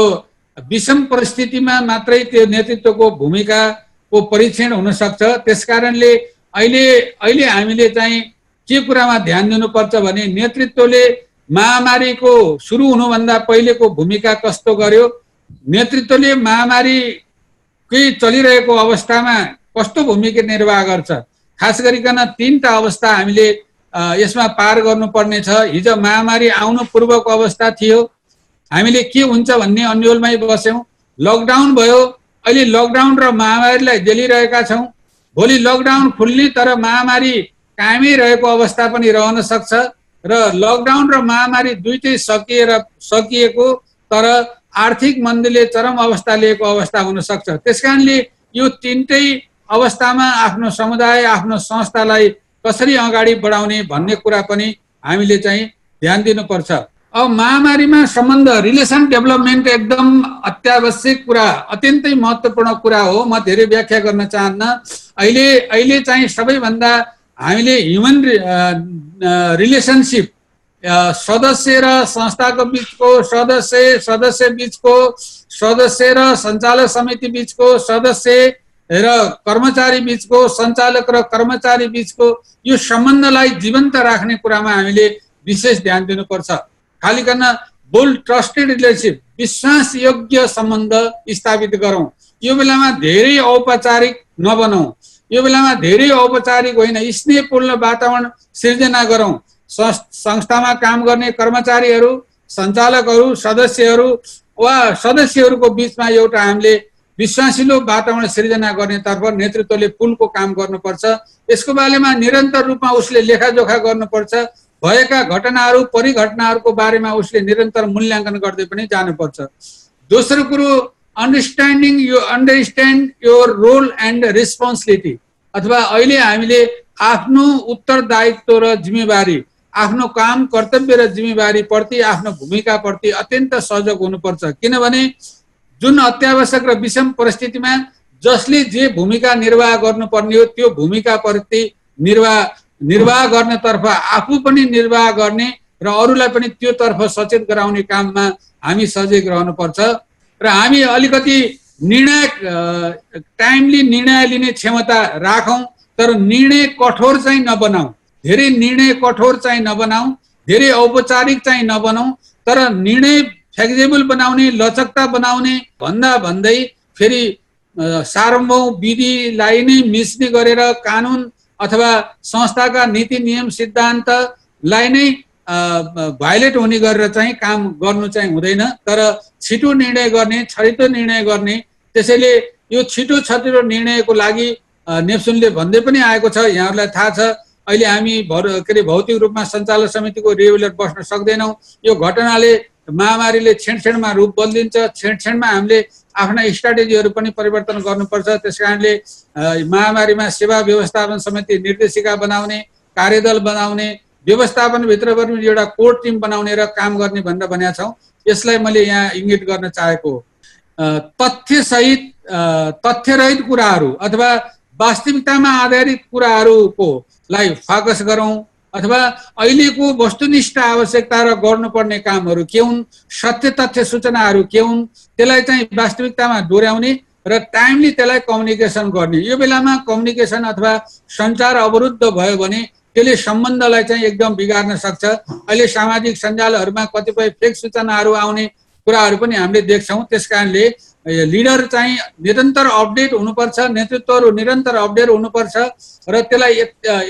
विषम परिस्थितिमा मात्रै त्यो नेतृत्वको भूमिकाको परीक्षण हुन सक्छ। त्यसकारणले अहिले हामीले चाहिँ के कुरामा ध्यान दिनुपर्छ भने नेतृत्वले महामारीको सुरु हुनुभन्दा पहिलेको भूमिका कस्तो गर्यो, नेतृत्वले महामारीकै चलिरहेको अवस्थामा कस्तो भूमिका निर्वाह गर्छ। खास गरिकन 3टा अवस्था हामीले यसमा पार गर्नुपर्ने छ। हिजो महामारी आउनु पूर्वको अवस्था थियो, हामीले के हुन्छ भन्ने अन्योलमै बस्यौं, लकडाउन भयो, अहिले लकडाउन र महामारीलाई झेलिरहेका छौं। भोलि लकडाउन खुल्ने तर महामारी कायमै रहेको अवस्था पनि रहन सक्छ र लकडाउन र महामारी दुईटै सकिएको तर आर्थिक मन्दीले चरम अवस्था लिएको अवस्था हुन सक्छ। त्यसकारणले यो तीनटै अवस्थामा आफ्नो समुदाय, आफ्नो संस्थालाई कसरी अगाडि बढाउने भन्ने कुरा पनि हामीले चाहिँ ध्यान दिनुपर्छ। अब महामारीमा सम्बन्ध, रिलेसन डेभलपमेन्ट एकदम अत्यावश्यक कुरा, अत्यन्तै महत्त्वपूर्ण कुरा हो। म धेरै व्याख्या गर्न चाहन्न। अहिले चाहिँ सबैभन्दा हामीले ह्युमन रिलेसनसिप, सदस्य र संस्थाको बिचको, सदस्य बिचको, सदस्य र सञ्चालक समिति बिचको, सदस्य र कर्मचारी बिचको, सञ्चालक र कर्मचारी बिचको यो सम्बन्धलाई जीवन्त राख्ने कुरामा हामीले विशेष ध्यान दिनुपर्छ। खाली गर्न बोल्ड ट्रस्टेड रिलेसनसिप, विश्वास योग्य सम्बन्ध स्थापित गरौँ। यो बेलामा धेरै औपचारिक नबनौँ, यो बेलामा धेरै औपचारिक होइन, स्नेहपूर्ण वातावरण सिर्जना गरौँ। संस्थामा काम गर्ने कर्मचारीहरू, सञ्चालकहरू, सदस्यहरू वा सदस्यहरूको बिचमा एउटा हामीले विश्वासिलो वातावरण सिर्जना गर्नेतर्फ नेतृत्वले पुलको काम गर्नुपर्छ। यसको बारेमा निरन्तर रूपमा उसले लेखाजोखा गर्नुपर्छ। भएका घटनाहरू, परिघटनाहरूको बारेमा उसले निरन्तर मूल्याङ्कन गर्दै पनि जानुपर्छ। दोस्रो कुरो, understand your role and responsibility, अथवा अहिले हामीले आफ्नो उत्तरदायित्व र जिम्मेवारी, आफ्नो काम, कर्तव्य र जिम्मेवारी प्रति, आफ्नो भूमिका प्रति अत्यन्त सजग हुनुपर्छ। किनभने जुन अत्यावश्यक र विषम परिस्थितिमा जसले जे भूमिका निर्वाह गर्नुपर्ने हो त्यो भूमिका प्रति निर्वाह गर्नेतर्फ आफू पनि निर्वाह गर्ने र अरूलाई पनि त्यो तर्फ सचेत गराउने काममा हामी सजग रहनुपर्छ। र हामी अलिकति टाइमली निर्णय लिने क्षमता राखौँ, तर निर्णय कठोर चाहिँ नबनाऊ, धेरै निर्णय कठोर चाहिँ नबनाऊ, धेरै औपचारिक चाहिँ नबनाऊ, तर निर्णय फ्लेक्सिबल बनाउने, लचकता बनाउने भन्दै फेरि सार्वभौम विधिलाई नै मिच्ने गरेर कानुन अथवा संस्थाका नीति नियम सिद्धान्तलाई नै भायोलेट हुने गरेर चाहिँ काम गर्नु चाहिँ हुँदैन, तर छिटो निर्णय गर्ने, छरितो निर्णय गर्ने। त्यसैले यो छिटो छरितो निर्णयको लागि नेप्सुनले भन्दै पनि आएको छ, यहाँहरूलाई थाहा छ। अहिले हामी भौतिक रूपमा सञ्चालक समितिको रेगुलर बस्न सक्दैनौँ। यो घटनाले, महामारीले क्षण रूप बदलिन्छ, क्षणमा हामीले आफ्ना स्ट्राटेजीहरू पनि परिवर्तन गर्नुपर्छ। त्यसकारणले महामारीमा सेवा व्यवस्थापन समिति निर्देशिका बनाउने, कार्यदल बनाउने, व्यवस्थापनभित्र पनि एउटा कोर टिम बनाउने र काम गर्ने भनेर भनेका छौँ। यसलाई मैले यहाँ इङ्गित गर्न चाहेको हो। तथ्यरहित कुराहरू अथवा वास्तविकतामा आधारित कुराहरूको लाई फोकस गरौँ, अथवा अहिलेको वस्तुनिष्ठ आवश्यकता र गर्नुपर्ने कामहरू के हुन्, सत्य तथ्य सूचनाहरू के हुन्, त्यसलाई चाहिँ वास्तविकतामा डोर्याउने र टाइमली त्यसलाई कम्युनिकेसन गर्ने। यो बेलामा कम्युनिकेसन अथवा सञ्चार अवरुद्ध भयो भने त्यसले सम्बन्धलाई चाहिँ एकदम बिगार्न सक्छ। अहिले सामाजिक सञ्जालहरूमा कतिपय फेक सूचनाहरू आउने कुराहरू पनि हामीले देख्छौँ। त्यसकारणले लिडर चाहिँ निरन्तर अपडेट हुनुपर्छ, नेतृत्वहरू निरन्तर अपडेट हुनुपर्छ र त्यसलाई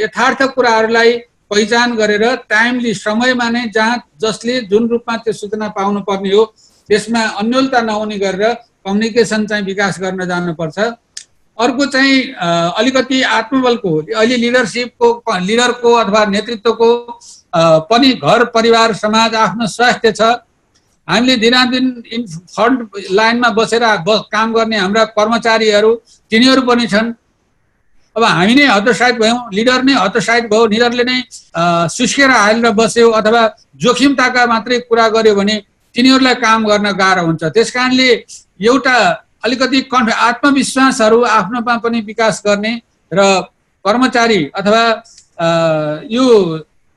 यथार्थ कुराहरूलाई पहिचान गरेर टाइमली समयमा नै जसले जुन रूपमा त्यो सूचना पाउनु पर्ने हो त्यसमा अन्योलता नहुने गरेर कम्युनिकेसन चाहिँ विकास गर्न जानुपर्छ। अर्को चाहिँ अलिकति आत्मबलको, अहिले लिडरको अथवा नेतृत्वको पनि घर परिवार समाज आफ्नो स्वास्थ्य छ। हामीले दिनादिन फ्रन्ट लाइनमा बसेर काम गर्ने हाम्रा कर्मचारीहरू तिनीहरू पनि छन्। अब हामी नै हतोत्साहित भयौँ, लिडर नै हतोत्साहित भयो, लिडरले नै सुस्केर हालेर बस्यो अथवा जोखिमताका मात्रै कुरा गर्यो भने तिनीहरूलाई काम गर्न गाह्रो हुन्छ। त्यसकारणले एउटा अलिकति आत्मविश्वासहरू आफ्नोमा पनि विकास गर्ने र कर्मचारी अथवा यो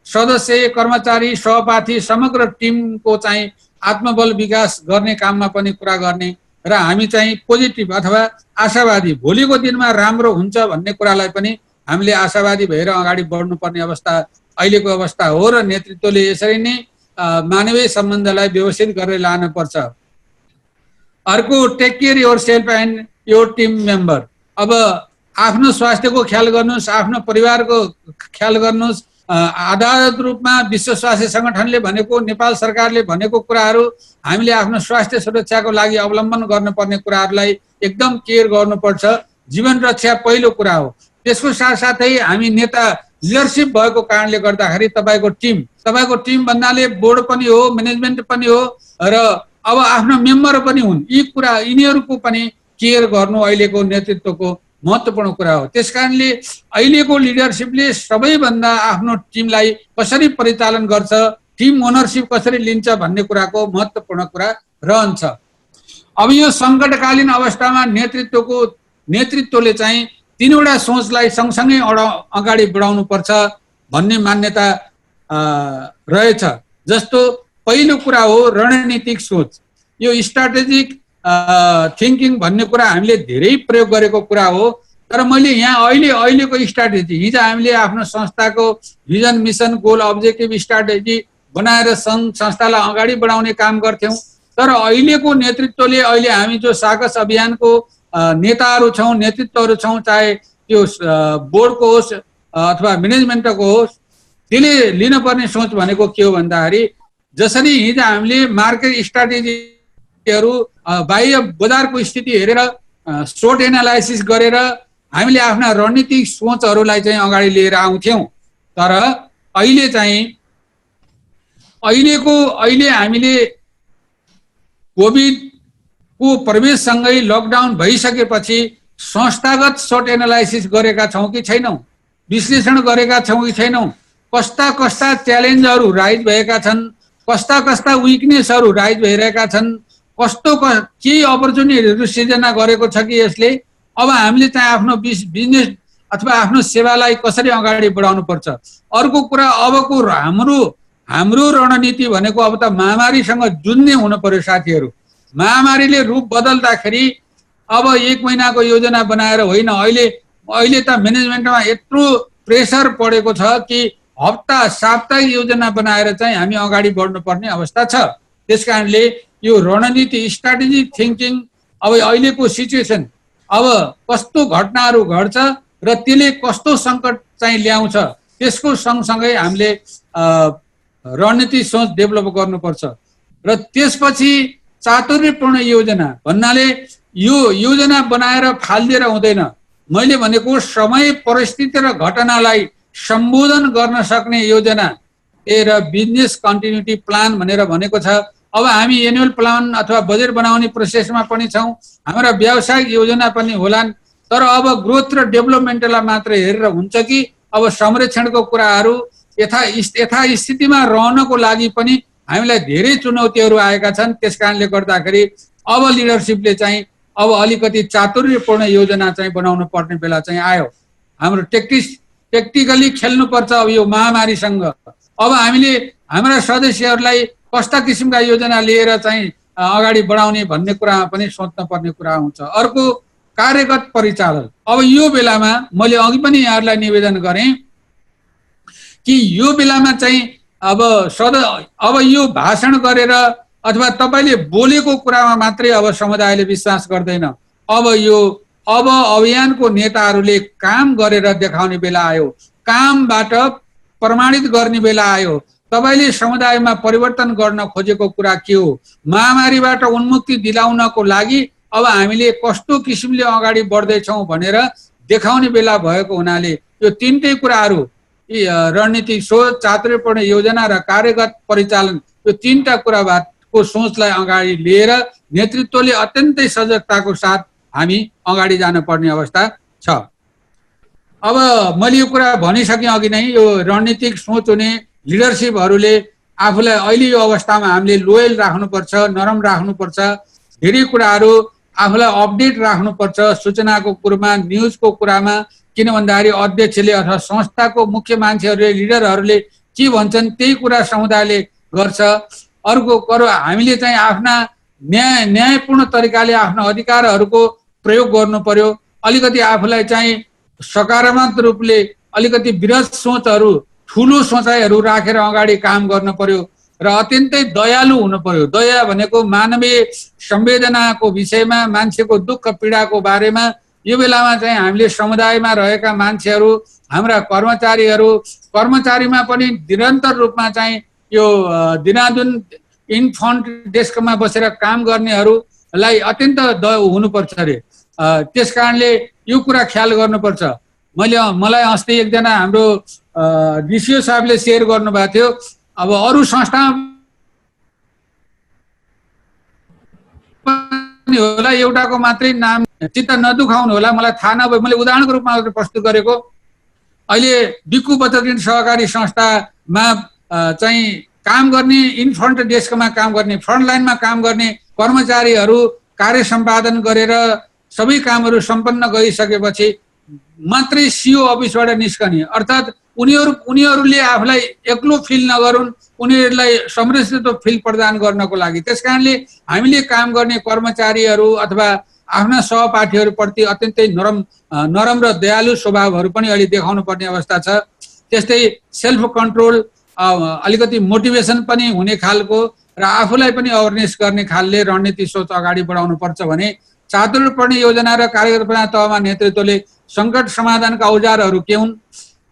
सदस्य, कर्मचारी, सहपाठी, समग्र टिमको चाहिँ आत्मबल विकास गर्ने काममा पनि कुरा गर्ने र हामी चाहिँ पोजिटिभ अथवा आशावादी, भोलिको दिनमा राम्रो हुन्छ भन्ने कुरालाई पनि हामीले आशावादी भएर अगाडि बढ्नुपर्ने अवस्था अहिलेको अवस्था हो र नेतृत्वले यसरी नै मानवीय सम्बन्धलाई व्यवस्थित गरेर लानुपर्छ। अर्को, take care yourself and your team member. अब आफ्नो स्वास्थ्यको ख्याल गर्नुहोस्, आफ्नो परिवारको ख्याल गर्नुहोस्, आधारभूत रूपमा विश्व स्वास्थ्य संगठनले भनेको, नेपाल सरकारले भनेको कुराहरू हामीले आफ्नो स्वास्थ्य सुरक्षाको लागि अवलम्बन गर्नुपर्ने कुराहरूलाई एकदम केयर गर्नुपर्छ। जीवन रक्षा पहिलो कुरा हो। त्यसको साथसाथै हामी नेता लिडरसिप भएको कारणले गर्दाखेरि तपाईँको टिम भन्नाले बोर्ड पनि हो, म्यानेजमेन्ट पनि हो र अब आफ्नो मेम्बर पनि हुन्। यिनीहरूको पनि केयर गर्नु अहिलेको नेतृत्वको महत्त्वपूर्ण कुरा हो। त्यसकारणले अहिलेको लिडरसिपले सबैभन्दा आफ्नो टिमलाई कसरी परिचालन गर्छ, टिम ओनरसिप कसरी लिन्छ भन्ने कुराको महत्त्वपूर्ण कुरा रहन्छ। अब यो सङ्कटकालीन अवस्थामा नेतृत्वले चाहिँ तीनवटा सोचलाई सँगसँगै अगाडि बढाउनु पर्छ भन्ने मान्यता रहेछ। जस्तो पहिलो कुरा हो रणनीतिक सोच। यो स्ट्राटेजिक थिङ्किङ भन्ने कुरा हामीले धेरै प्रयोग गरेको कुरा हो। तर मैले यहाँ अहिलेको स्ट्राटेजी, हिजो हामीले आफ्नो संस्थाको vision, mission, goal, objective strategy बनाएर संस्थालाई अगाडि बढाउने काम गर्थ्यौँ। तर अहिलेको नेतृत्वले, अहिले हामी जो साहस अभियानको नेताहरू छौँ, नेतृत्वहरू छौँ, चाहे त्यो बोर्डको होस् अथवा म्यानेजमेन्टको होस्, त्यसले लिनुपर्ने सोच भनेको के हो भन्दाखेरि जसरी हिजो हामीले मार्केट स्ट्राटेजीहरू, बाह्य बजारको स्थिति हेरेर सोर्ट एनालाइसिस गरेर हामीले आफ्ना रणनीतिक सोचहरूलाई चाहिँ अगाडि लिएर आउँथ्यौँ। तर अहिले हामीले कोभिडको प्रवेशसँगै लकडाउन भइसकेपछि संस्थागत सोर्ट एनालाइसिस गरेका छौँ कि छैनौँ, विश्लेषण गरेका छौँ कि छैनौँ, कस्ता कस्ता च्यालेन्जहरू राइज भएका छन्, कस्ता कस्ता विकनेसहरू राइज भइरहेका छन्, केही अपर्च्युनिटीहरू सिर्जना गरेको छ कि यसले। अब हामीले चाहिँ आफ्नो बिजनेस अथवा आफ्नो सेवालाई कसरी अगाडि बढाउनु पर्छ। अर्को कुरा, अबको हाम्रो रणनीति भनेको अब त महामारीसँग जुझ्ने हुनु पर्यो साथीहरू। महामारीले रूप बदल्दाखेरि अब 1 महिनाको योजना बनाएर होइन, अहिले त म्यानेजमेन्टमा यत्रो प्रेसर परेको छ कि हप्ता साप्ताहिक योजना बनाएर चाहिँ हामी अगाडि बढ्नुपर्ने अवस्था छ। त्यसकारणले यो रणनीति, स्ट्राटेजिक थिङ्किङ, अब अहिलेको सिचुएसन, अब कस्तो घटनाहरू घट्छ र त्यसले कस्तो सङ्कट चाहिँ ल्याउँछ, त्यसको सँगसँगै हामीले रणनीति सोच डेभलप गर्नुपर्छ। र त्यसपछि चातुर्यपूर्ण योजना भन्नाले यो योजना बनाएर फालिदिएर हुँदैन। मैले भनेको समय, परिस्थिति र घटनालाई सम्बोधन गर्न सक्ने योजना र बिजनेस कन्टिन्युटी प्लान भनेर भनेको छ। अब हामी एनुअल प्लान अथवा बजेट बनाउने प्रोसेसमा पनि छौँ, हाम्रा व्यावसायिक योजना पनि होलान्। तर अब ग्रोथ र डेभलपमेन्टलाई मात्र हेरेर हुन्छ कि अब संरक्षणको कुराहरू यथास्थितिमा रहनको लागि पनि हामीलाई धेरै चुनौतीहरू आएका छन्। त्यसकारणले गर्दाखेरि अब लिडरसिपले चाहिँ अब अलिकति चातुर्यपूर्ण योजना चाहिँ बनाउनु पर्ने बेला चाहिँ आयो। हाम्रो टेक्टिकली खेल्नुपर्छ अब यो महामारीसँग। अब हामीले हाम्रा सदस्यहरूलाई कस्ता किसिमका योजना लिएर चाहिँ अगाडि बढाउने भन्ने कुरामा पनि सोच्न पर्ने कुरा हुन्छ। अर्को, कार्यगत परिचालन। अब यो बेलामा मैले अघि पनि यहाँहरूलाई निवेदन गरेँ कि यो बेलामा चाहिँ अब यो भाषण गरेर अथवा तपाईँले बोलेको कुरामा मात्रै अब समुदायले विश्वास गर्दैन। अब अभियानको नेताहरूले काम गरेर देखाउने बेला आयो, कामबाट प्रमाणित गर्ने बेला आयो। तपाईँले समुदायमा परिवर्तन गर्न खोजेको कुरा के हो, महामारीबाट उन्मुक्ति दिलाउनको लागि अब हामीले कस्तो किसिमले अगाडि बढ्दैछौँ भनेर देखाउने बेला भएको हुनाले यो तीनटै कुराहरू, रणनीतिक सोच, चातुर्यपूर्ण योजना र कार्यगत परिचालन, यो तीनटा कुराको सोचलाई अगाडि लिएर नेतृत्वले अत्यन्तै सजगताको साथ हामी अगाडि जानुपर्ने अवस्था छ। अब मैले यो कुरा भनिसकेँ अघि नै, यो रणनीतिक सोच हुने लिडरसिपहरूले आफूलाई अहिले यो अवस्थामा हामीले लोयल राख्नुपर्छ, नरम राख्नुपर्छ। धेरै कुराहरू आफूलाई अपडेट राख्नुपर्छ सूचनाको कुरामा, न्युजको कुरामा। किन भन्दाखेरि अध्यक्षले अथवा संस्थाको मुख्य मान्छेहरूले, लिडरहरूले के भन्छन् त्यही कुरा समुदायले गर्छ। अर्को हामीले चाहिँ आफ्ना न्यायपूर्ण तरिकाले आफ्ना अधिकारहरूको प्रयोग गर्नु पर्यो। अलिकति आफूलाई चाहिँ सकारात्मक रूपले अलिकति विरत सोचहरू, ठुलो सोचाइहरू राखेर अगाडि काम गर्नु पर्यो र अत्यन्तै दयालु हुनु पर्यो। दया भनेको मानवीय संवेदनाको विषयमा, मान्छेको दुःख पीडाको बारेमा यो बेलामा चाहिँ हामीले समुदायमा रहेका मान्छेहरू, हाम्रा कर्मचारीमा पनि निरन्तर रूपमा चाहिँ यो दिनादिन इन्फ्रन्ट डेस्कमा बसेर काम गर्नेहरूलाई अत्यन्त हुनुपर्छ अरे। त्यस कारणले यो कुरा ख्याल गर्नुपर्छ। मलाई अस्ति एकजना हाम्रो डिसिओ साहबले सेयर गर्नुभएको थियो, अब अरू संस्था होला, एउटाको मात्रै नाम चित्त नदुखाउनु होला, मलाई थाहा नभए मैले उदाहरणको रूपमा प्रस्तुत गरेको। अहिले बिक्कु बचत ऋण सहकारी संस्थामा चाहिँ काम गर्ने, इन्फ्रन्ट डेस्कमा काम गर्ने, फ्रन्ट लाइनमा काम गर्ने कर्मचारीहरू कार्य सम्पादन गरेर सबै कामहरू सम्पन्न गरिसकेपछि मात्रै सिओ अफिसबाट निस्कने, अर्थात् उनीहरूले आफूलाई एक्लो फिल नगरून्, उनीहरूलाई समृद्धित्व फिल प्रदान गर्नको लागि। त्यसकारणले हामीले काम गर्ने कर्मचारीहरू अथवा आफ्ना सहपाठीहरूप्रति अत्यन्तै नरम र दयालु स्वभावहरू पनि अहिले देखाउनु पर्ने अवस्था छ। त्यस्तै सेल्फ कन्ट्रोल, अलिकति मोटिभेसन पनि हुने खालको र आफूलाई पनि अवेरनेस गर्ने खालले रणनीति सोच अगाडि बढाउनु पर्छ भने चातुर्वर्ण्य योजना र कार्यकल्पना तहमा नेतृत्वले सङ्कट समाधानका औजारहरू के हुन्,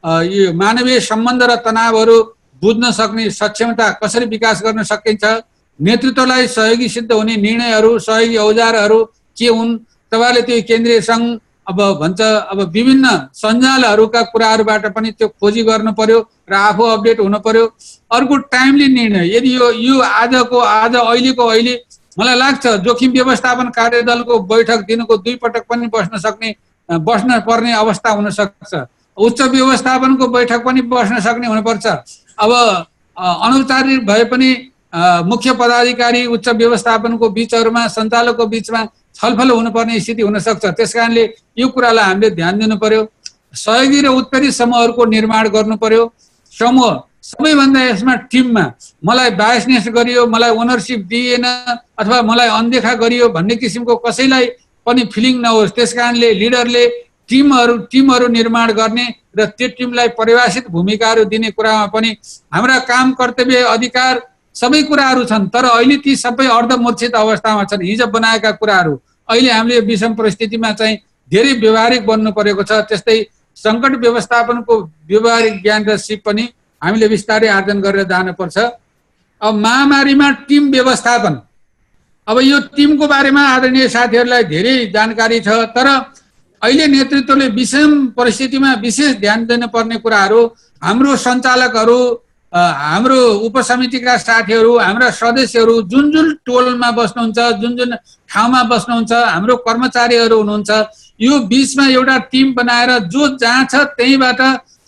यो मानवीय सम्बन्ध र तनावहरू बुझ्न सक्ने सक्षमता कसरी विकास गर्न सकिन्छ, नेतृत्वलाई सहयोगी सिद्ध हुने निर्णयहरू, सहयोगी औजारहरू के हुन्, तपाईँले त्यो केन्द्रीय सङ्घ अब विभिन्न सञ्जालहरूका कुराहरूबाट पनि त्यो खोजी गर्नु पर्यो र आफू अपडेट हुनु पर्यो। अर्को टाइमली निर्णय, यदि यो अहिलेको अहिले मलाई लाग्छ जोखिम व्यवस्थापन कार्यदलको बैठक दिनको 2 पटक पनि बस्न पर्ने अवस्था हुन सक्छ। उच्च व्यवस्थापनको बैठक पनि बस्न सक्ने हुनुपर्छ। अब अनौपचारिक भए पनि मुख्य पदाधिकारी उच्च व्यवस्थापनको बीचहरूमा, सञ्चालकको बीचमा छलफल हुनुपर्ने स्थिति हुन सक्छ। त्यसकारणले यो कुरालाई हामीले ध्यान दिनु पर्यो। सहयोगी र उत्तरी समूहहरूको निर्माण गर्नु पर्यो। समूह सबैभन्दा यसमा टिममा मलाई बायसनेस गरियो, मलाई ओनरसिप दिएन अथवा मलाई अनदेखा गरियो भन्ने किसिमको कसैलाई पनि फिलिङ नहोस्। त्यसकारणले लिडरले टिमहरू निर्माण गर्ने र त्यो टिमलाई परिभाषित भूमिकाहरू दिने कुरामा पनि हाम्रा काम, कर्तव्य, अधिकार सबै कुराहरू छन्, तर अहिले ती सबै अर्धमूर्छित अवस्थामा छन्। हिजो बनाएका कुराहरू अहिले हामीले विषम परिस्थितिमा चाहिँ धेरै व्यवहारिक बन्नु परेको छ। त्यस्तै सङ्कट व्यवस्थापनको व्यवहारिक ज्ञान र सिप पनि हामीले बिस्तारै आर्जन गरेर जानुपर्छ। अब महामारीमा टिम व्यवस्थापन, अब यो टिमको बारेमा आदरणीय साथीहरूलाई धेरै जानकारी छ, तर अहिले नेतृत्वले विषम परिस्थितिमा विशेष ध्यान दिनुपर्ने कुराहरू, हाम्रो सञ्चालकहरू, हाम्रो उपसमितिका साथीहरू, हाम्रा सदस्यहरू जुन टोलमा बस्नुहुन्छ, जुन ठाउँमा बस्नुहुन्छ, हाम्रो कर्मचारीहरू हुनुहुन्छ, यो बीचमा एउटा टिम बनाएर जो जहाँ छ त्यहीँबाट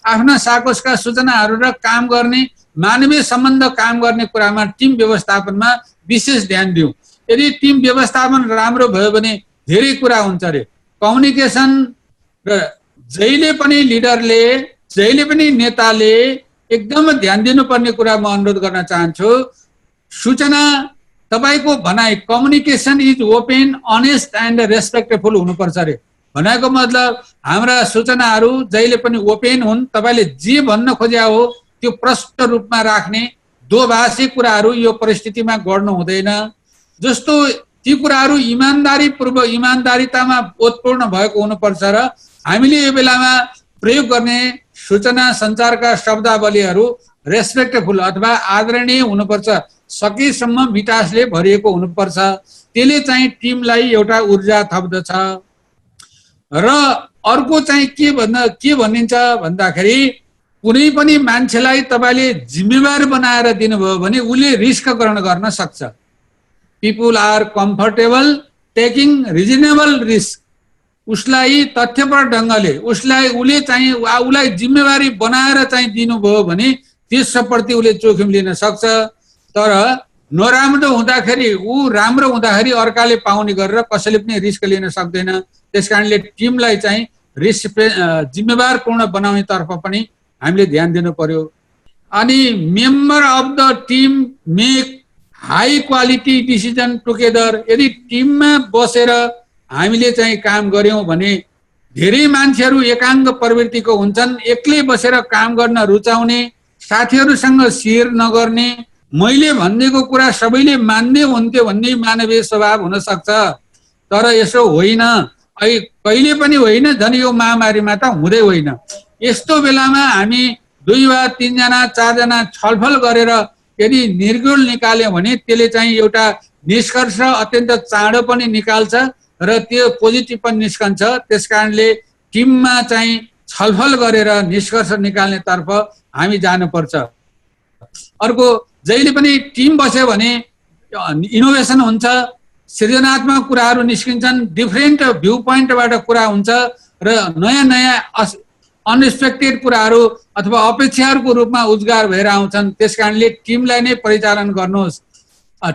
आफ्ना साकोसका सूचनाहरू र काम गर्ने, मानवीय सम्बन्ध काम गर्ने कुरामा टिम व्यवस्थापनमा विशेष ध्यान दिउँ। यदि टिम व्यवस्थापन राम्रो भयो भने धेरै कुरा हुन्छ अरे। कम्युनिकेसन र जहिले पनि लिडरले, जहिले पनि नेताले एकदम ध्यान दिनुपर्ने कुरा म अनुरोध गर्न चाहन्छु। सूचना, तपाईको भनाइ, communication is open, honest and respectful हुनुपर्छ अरे। भनेको मतलब हाम्रा सूचनाहरू जहिले पनि ओपन हुन्, तपाईले जे भन्न खोज्या हो त्यो प्रष्ट रूपमा राख्ने, दोभाषी कुराहरू यो परिस्थितिमा गर्नु हुँदैन। जस्तो ती कुराहरू इमानदारितामा ओतपूर्ण भएको हुनुपर्छ र हामीले यो बेलामा प्रयोग गर्ने सूचना सञ्चारका शब्दावलीहरू रेस्पेक्टफुल अथवा आदरणीय हुनुपर्छ, सकेसम्म मिठासले भरिएको हुनुपर्छ। त्यसले चाहिँ टिमलाई एउटा ऊर्जा थप्दछ। र अर्को चाहिँ के भनिन्छ भन्दाखेरि कुनै पनि मान्छेलाई तपाईले जिम्मेवार बनाएर दिनुभयो भने उसले रिस्क ग्रहण गर्न सक्छ। People are comfortable taking reasonable risk. उसलाई तथ्यपर ढङ्गले उसलाई जिम्मेवारी बनाएर चाहिँ दिनुभयो भने त्यसप्रति उसले जोखिम लिन सक्छ। तर नराम्रो हुँदाखेरि, राम्रो हुँदाखेरि अर्काले पाउने गरेर कसैले पनि रिस्क लिन सक्दैन। त्यसकारणले टिमलाई चाहिँ जिम्मेवारपूर्ण बनाउने तर्फ पनि हामीले ध्यान दिनु पर्यो। अनि member of the team make high quality decision together. यदि टिममा बसेर हामीले चाहिँ काम गर्यौं भने धेरै मान्छेहरू एकाङ्ग प्रवृत्तिको हुन्छन्, एक्लै बसेर काम गर्न रुचाउने, साथीहरूसँग शेयर नगर्ने, मैले भनेको कुरा सबैले मान्दै हुन्थ्यो भन्ने मानवीय स्वभाव हुन सक्छ। तर यसो होइन। कहिले पनि होइन, झन् यो महामारीमा त हुँदै होइन। यस्तो बेलामा हामी 2 वा 3 जना 4 जना छलफल गरेर यदि निर्गुण निकाल्यो भने त्यसले चाहिँ एउटा निष्कर्ष अत्यन्त चाँडो पनि निकाल्छ र त्यो पोजिटिभ पनि निस्कन्छ। त्यसकारणले टिममा चाहिँ छलफल गरेर निष्कर्ष निकाल्ने तर्फ हामी जानुपर्छ। अर्को, जहिले पनि टिम बस्यो भने इनोभेसन हुन्छ, सृजनात्मक कुराहरू निस्किन्छन्, डिफ्रेन्ट भ्यू पोइन्टबाट कुरा हुन्छ र नयाँ नयाँ अनएक्सपेक्टेड कुराहरू अथवा अपेक्षाहरूको रूपमा उद्गार भएर आउँछन्। त्यसकारणले टिमलाई नै परिचालन गर्नुहोस्।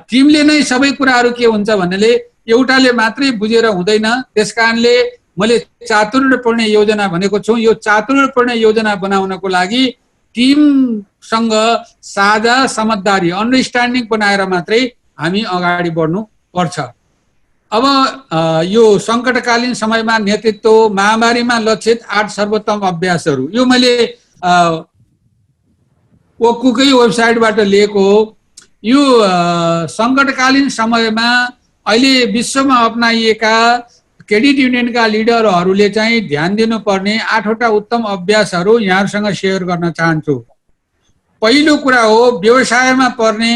टिमले नै सबै कुराहरू के हुन्छ भन्नेले एउटाले मात्रै बुझेर हुँदैन। त्यसकारणले मैले चातुर्यपूर्ण योजना भनेको छु। यो चातुर्यपूर्ण योजना बनाउनको लागि टिमसँग साझा समझदारी अन्डरस्ट्यान्डिङ बनाएर मात्रै हामी अगाडि बढ्नु पर्छ। अब यो सङ्कटकालीन समयमा नेतृत्व, महामारीमा लक्षित 8 सर्वोत्तम अभ्यासहरू, यो मैले ओक्कुकै वेबसाइटबाट लिएको हो। यो सङ्कटकालीन समयमा अहिले विश्वमा अपनाइएका क्रेडिट युनियनका लिडरहरूले चाहिँ ध्यान दिनुपर्ने 8वटा उत्तम अभ्यासहरू यहाँहरूसँग सेयर गर्न चाहन्छु। पहिलो कुरा हो व्यवसायमा पर्ने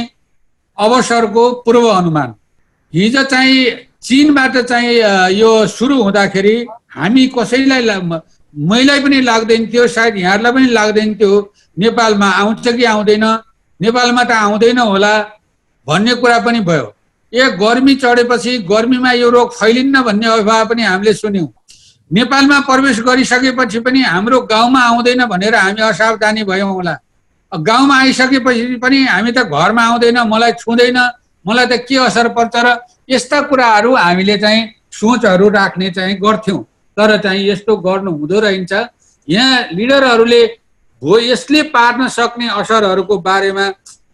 अवसरको पूर्व अनुमान। हिजो चाहिँ चीनबाट चाहिँ यो सुरु हुँदाखेरि हामी कसैलाई मैलाई पनि लाग्दैन थियो, सायद यहाँहरूलाई पनि लाग्दैन थियो नेपालमा आउँछ कि आउँदैन, नेपालमा त आउँदैन होला भन्ने कुरा पनि भयो। गर्मी चढेपछि गर्मीमा यो रोग फैलिन्न भन्ने अफवाह पनि हामीले सुन्यौँ। नेपालमा प्रवेश गरिसकेपछि पनि हाम्रो गाउँमा आउँदैन भनेर हामी असावधानी भयौँ होला। गाउँमा आइसकेपछि पनि हामी त घरमा आउँदैन, मलाई छुँदैन, मलाई त के असर पर्छ र यस्ता कुराहरू हामीले चाहिँ सोचहरू राख्ने चाहिँ गर्थ्यौँ। तर चाहिँ यस्तो गर्नु हुँदो रहन्छ। यहाँ लिडरहरूले यसले पार्न सक्ने असरहरूको बारेमा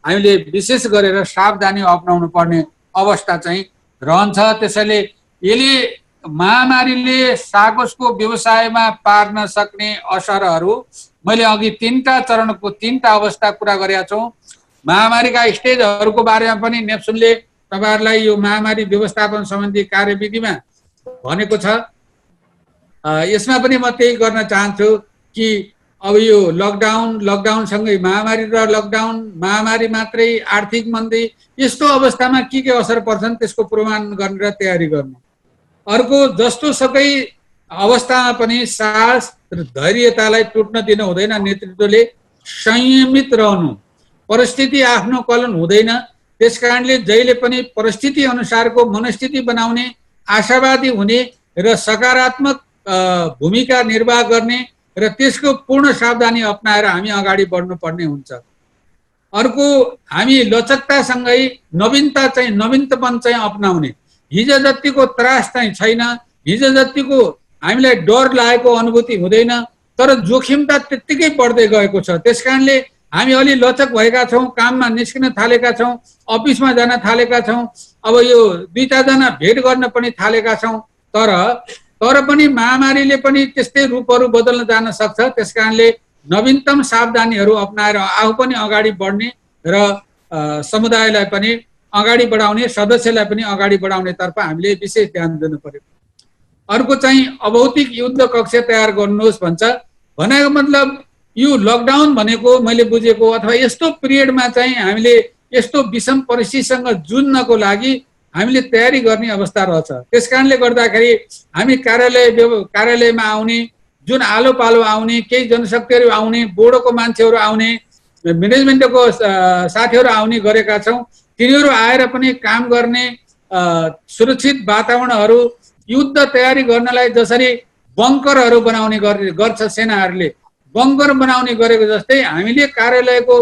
हामीले विशेष गरेर सावधानी अपनाउनु पर्ने अवस्था चाहिँ रहन्छ। त्यसैले यसले महामारीले सागसको व्यवसायमा पार्न सक्ने असरहरू मैले अघि 3टा चरणको 3टा अवस्था कुरा गरेका छौँ। महामारीका स्टेजहरूको बारेमा पनि नेप्सुनले तपाईहरुलाई यो महामारी व्यवस्थापन सम्बन्धी कार्यविधिमा भनेको छ। यसमा पनि म त्यही गर्न चाहन्छु कि अब यो लकडाउन सँगै महामारी र लकडाउन, महामारी मात्रै, आर्थिक मन्दी, यस्तो अवस्थामा के असर पर्छन् त्यसको पूर्वानुमान गरेर तयारी गर्नु। अर्को, जस्तो सबै अवस्थामा पनि साहस र धैर्यतालाई टुट्न दिनु हुँदैन। नेतृत्वले संयमित रहनु, परिस्थिति आफ्नो कलन हुँदैन। त्यसकारणले जहिले पनि परिस्थिति अनुसारको मनस्थिति बनाउने, आशावादी हुने र सकारात्मक भूमिका निर्वाह गर्ने र त्यसको पूर्ण सावधानी अपनाएर हामी अगाडि बढ्नुपर्ने हुन्छ। अर्को, हामी लचकतासँगै नवीनतापन चाहिँ अपनाउने। हिजो जतिको त्रास चाहिँ छैन, हिजो जतिको हामीलाई डर लागेको अनुभूति हुँदैन, तर जोखिम त त्यत्तिकै बढ्दै गएको छ। त्यसकारणले हामी अलि लचक भएका छौँ, काममा निस्किन थालेका छौँ, अफिसमा जान थालेका छौँ, अब यो 2-4 जना भेट गर्न पनि थालेका छौँ। तर पनि महामारीले पनि त्यस्तै रूपहरू बदल्न जान सक्छ। त्यसकारणले नवीनतम सावधानीहरू अपनाएर आफू पनि अगाडि बढ्ने र समुदायलाई पनि अगाडि बढाउने, सदस्यलाई पनि अगाडि बढाउने तर्फ हामीले विशेष ध्यान दिनु पर्यो। अर्को चाहिँ अभौतिक युद्ध कक्ष तयार गर्नुहोस् भन्छ। भनेको मतलब यो लकडाउन भनेको मैले बुझेको अथवा यस्तो पिरियडमा चाहिँ हामीले यस्तो विषम परिस्थितिसँग जुझ्नको लागि हामीले तयारी गर्ने अवस्था रहेछ। त्यसकारणले गर्दाखेरि हामी कार्यालयमा आउने, जुन आलो पालो आउने, केही जनशक्तिहरू आउने, बोर्डको मान्छेहरू आउने, म्यानेजमेन्टको साथीहरू आउने गरेका छौँ। तिनीहरू आएर पनि काम गर्ने सुरक्षित वातावरणहरू, युद्ध तयारी गर्नलाई जसरी बङ्करहरू बनाउने गर्छ सेनाहरूले, बङ्कर बनाउने गरेको जस्तै हामीले कार्यालयको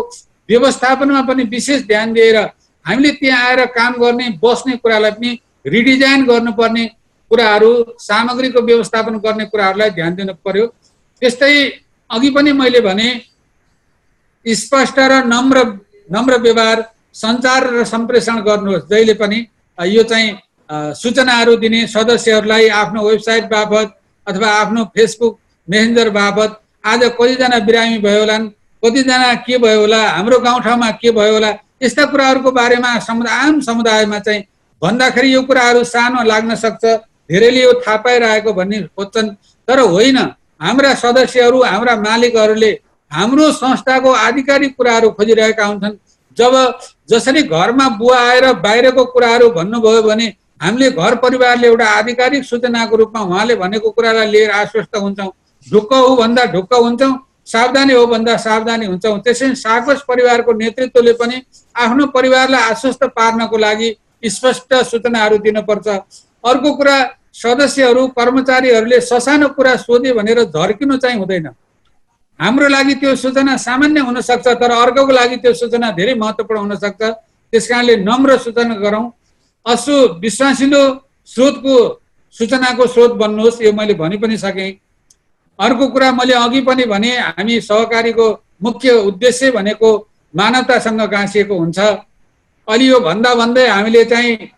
व्यवस्थापनमा पनि विशेष ध्यान दिएर हामीले त्यहाँ आएर काम गर्ने, बस्ने कुरालाई पनि रिडिजाइन गर्नुपर्ने कुराहरू, सामग्रीको व्यवस्थापन गर्ने कुराहरूलाई ध्यान दिनु पर्यो। त्यस्तै अघि पनि मैले भने स्पष्ट र नम्र व्यवहार, सञ्चार र सम्प्रेषण गर्नुहोस्। जहिले पनि यो चाहिँ सूचनाहरू दिने, सदस्यहरूलाई आफ्नो वेबसाइट बापत अथवा आफ्नो फेसबुक मेसेन्जर बापत आज कतिजना बिरामी भयो होलान्, कतिजना के भयो होला, हाम्रो गाउँठाउँमा के भयो होला, यस्ता कुराहरूको बारेमा आम समुदायमा चाहिँ भन्दाखेरि यो कुराहरू सानो लाग्न सक्छ, धेरैले यो थाहा पाइरहेको भन्ने खोज्छन्। तर होइन, हाम्रा सदस्यहरू, हाम्रा मालिकहरूले हाम्रो संस्थाको आधिकारिक कुराहरू खोजिरहेका हुन्छन्। जब जसरी घरमा बुवा आएर बाहिरको कुराहरू भन्नुभयो भने हामीले घर परिवारले एउटा आधिकारिक सूचनाको रूपमा उहाँले भनेको कुरालाई लिएर आश्वस्त हुन्छौँ। ढुक्क हो भन्दा ढुक्क हुन्छौँ, सावधानी हो भन्दा सावधानी हुन्छौँ। त्यसै सागोस परिवारको नेतृत्वले पनि आफ्नो परिवारलाई आश्वस्त पार्नको लागि स्पष्ट सूचनाहरू दिनुपर्छ। अर्को कुरा, सदस्यहरू कर्मचारीहरूले ससानो कुरा सोधे भनेर झर्किनु चाहिँ हुँदैन। हाम्रो लागि त्यो सूचना सामान्य हुन सक्छ, तर अर्कोको लागि त्यो सूचना धेरै महत्त्वपूर्ण हुन सक्छ। त्यसकारणले नम्र सूचना गरौँ। असु विश्वासिलो स्रोतको सूचनाको स्रोत बन्नुहोस्, यो मैले भनि पनि सकेँ। अर्को कुरा मैले अघि पनि भने, हामी सहकारीको मुख्य उद्देश्य भनेको मानवतासँग गाँसिएको हुन्छ। अलि यो भन्दा भन्दै हामीले चाहिँ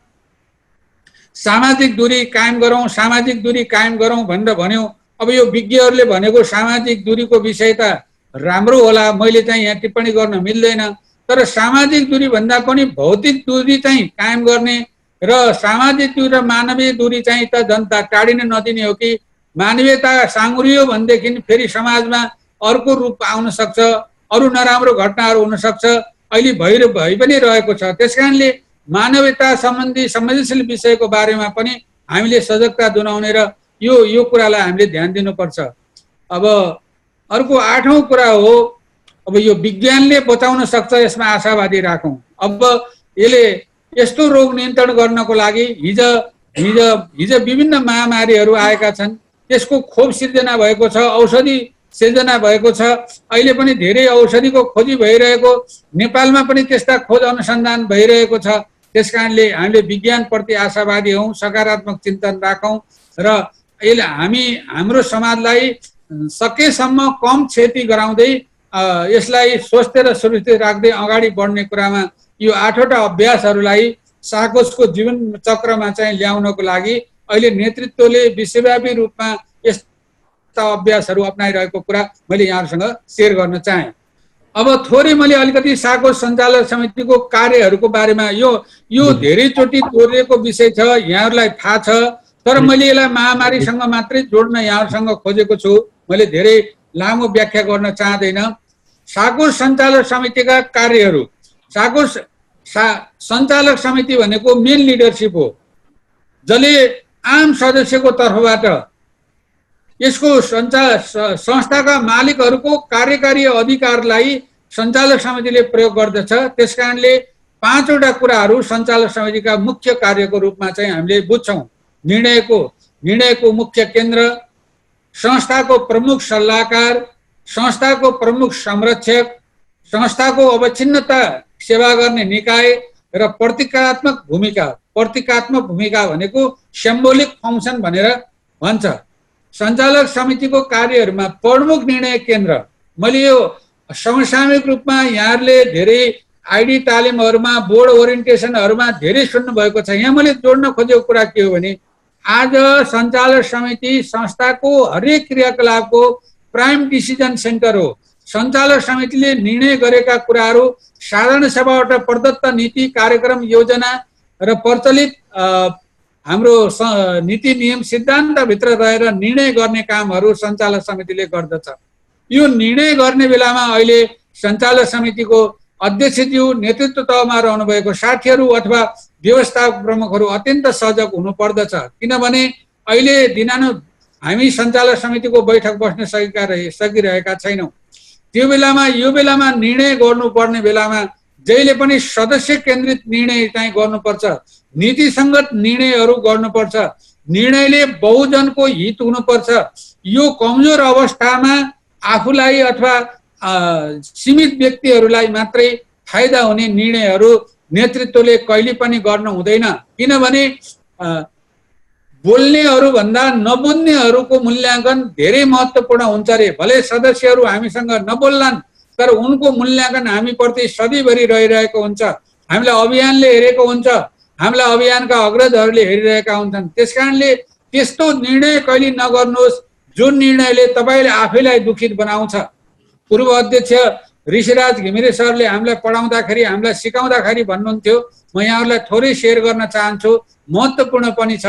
सामाजिक दूरी कायम गरौँ, सामाजिक दूरी कायम गरौँ भनेर भन्यौँ। अब यो विज्ञहरूले भनेको सामाजिक दूरीको विषय त राम्रो होला, मैले चाहिँ यहाँ टिप्पणी गर्न मिल्दैन। तर सामाजिक दूरी भन्दा पनि भौतिक दूरी चाहिँ कायम गर्ने र सामाजिक दूरी र मानवीय दूरी चाहिँ त जनता टाढिन नदिने हो कि मानवीयता साँगुरियो भनेदेखि फेरि समाजमा अर्को रूप आउन सक्छ, अरू नराम्रो घटनाहरू हुन सक्छ। अहिले भइ पनि रहेको छ। त्यसकारणले मानवीयता सम्बन्धी संवेदनशील विषयको बारेमा पनि हामीले सजगता जनाउने र यो कुरालाई हामीले ध्यान दिनुपर्छ। अब अर्को 8औं कुरा हो, अब यो विज्ञानले बचाउन सक्छ, यसमा आशावादी राखौँ। अब यसले यस्तो रोग नियन्त्रण गर्नको लागि हिज विभिन्न महामारीहरू आएका छन्, त्यसको खोप सिर्जना भएको छ, औषधि सिर्जना भएको छ। अहिले पनि धेरै औषधिको खोजी भइरहेको, नेपालमा पनि त्यस्ता खोज अनुसन्धान भइरहेको छ। त्यसकारणले हामीले विज्ञानप्रति आशावादी हौँ, सकारात्मक चिन्तन राखौँ र यसले हाम्रो समाजलाई सकेसम्म कम क्षति गराउँदै यसलाई स्वस्थ र सुरक्षित राख्दै अगाडि बढ्ने कुरामा यो 8वटा अभ्यासहरूलाई साकोसको जीवन चक्रमा चाहिँ ल्याउनको लागि अहिले नेतृत्वले विश्वव्यापी रूपमा यस्ता अभ्यासहरू अपनाइरहेको कुरा मैले यहाँहरूसँग सेयर गर्न चाहेँ। अब थोरै मैले अलिकति साकोस सञ्चालक समितिको कार्यहरूको बारेमा, यो धेरैचोटि दोहोरिएको विषय छ, यहाँहरूलाई थाहा छ। तर मैले यसलाई महामारीसँग मात्रै जोड्न यहाँहरूसँग खोजेको छु। मैले धेरै लामो व्याख्या गर्न चाहदैन। साकोस सञ्चालक समितिका कार्यहरू, साकोस सञ्चालक समिति भनेको मेन लिडरसिप हो, जसले आम सदस्यको तर्फबाट यसको संस्थाका मालिकहरूको कार्यकारी अधिकारलाई सञ्चालक समितिले प्रयोग गर्दछ। त्यसकारणले 5वटा कुराहरू सञ्चालक समितिका मुख्य कार्यको रूपमा चाहिँ हामीले बुझ्छौँ। निर्णयको मुख्य केन्द्र, संस्थाको प्रमुख सल्लाहकार, संस्थाको प्रमुख संरक्षक, संस्थाको अवच्छिन्नता सेवा गर्ने निकाय र प्रतीकात्मक भूमिका। प्रतीकात्मक भूमिका भनेको सिम्बोलिक फङ्सन भनेर भन्छ। सञ्चालक समितिको कार्यहरूमा प्रमुख निर्णय केन्द्र, मैले यो समसामयिक रूपमा यहाँहरूले धेरै आइडी तालिमहरूमा, बोर्ड ओरिएन्टेसनहरूमा धेरै सुन्नुभएको छ। यहाँ मैले जोड्न खोजेको कुरा के हो भने, आज सञ्चालक समिति संस्थाको हरेक क्रियाकलापको प्राइम डिसिजन सेन्टर हो। सञ्चालक समितिले निर्णय गरेका कुराहरू साधारण सभाबाट प्रदत्त नीति, कार्यक्रम, योजना र प्रचलित हाम्रो नीति नियम सिद्धान्तभित्र रहेर निर्णय गर्ने कामहरू सञ्चालक समितिले गर्दछ। यो निर्णय गर्ने बेलामा अहिले सञ्चालक समितिको अध्यक्षज्यू, नेतृत्व तहमा रहनुभएको साथीहरू अथवा व्यवस्थापक प्रमुखहरू अत्यन्त सजग हुनुपर्दछ। किनभने अहिले दिनानुदिन हामी सञ्चालक समितिको बैठक बस्न सकिरहेका छैनौँ। त्यो बेलामा यो बेलामा निर्णय गर्नुपर्ने बेलामा जहिले पनि सदस्य केन्द्रित निर्णय चाहिँ गर्नुपर्छ, नीतिसङ्गत निर्णयहरू गर्नुपर्छ, निर्णयले बहुजनको हित हुनुपर्छ। यो कमजोर अवस्थामा आफूलाई अथवा सीमित व्यक्तिहरूलाई मात्रै फाइदा हुने निर्णयहरू नेतृत्वले कहिले पनि गर्न हुँदैन। किनभने बोल्नेहरू भन्दा नबोल्नेहरूको मूल्याङ्कन धेरै महत्त्वपूर्ण हुन्छ रे। भले सदस्यहरू हामीसँग नबोल्लान्, तर उनको मूल्याङ्कन हामीप्रति सधैँभरि रहिरहेको हुन्छ। हामीलाई अभियानले हेरेको हुन्छ, हामीलाई अभियानका अग्रजहरूले हेरिरहेका हुन्छन्। त्यसकारणले त्यस्तो निर्णय कहिले नगर्नुहोस् जुन निर्णयले तपाईँले आफैलाई दुखित बनाउँछ। पूर्व अध्यक्ष ऋषिराज घिमिरे सरले हामीलाई पढाउँदाखेरि, हामीलाई सिकाउँदाखेरि भन्नुहुन्थ्यो, म यहाँहरूलाई थोरै सेयर गर्न चाहन्छु, महत्त्वपूर्ण पनि छ।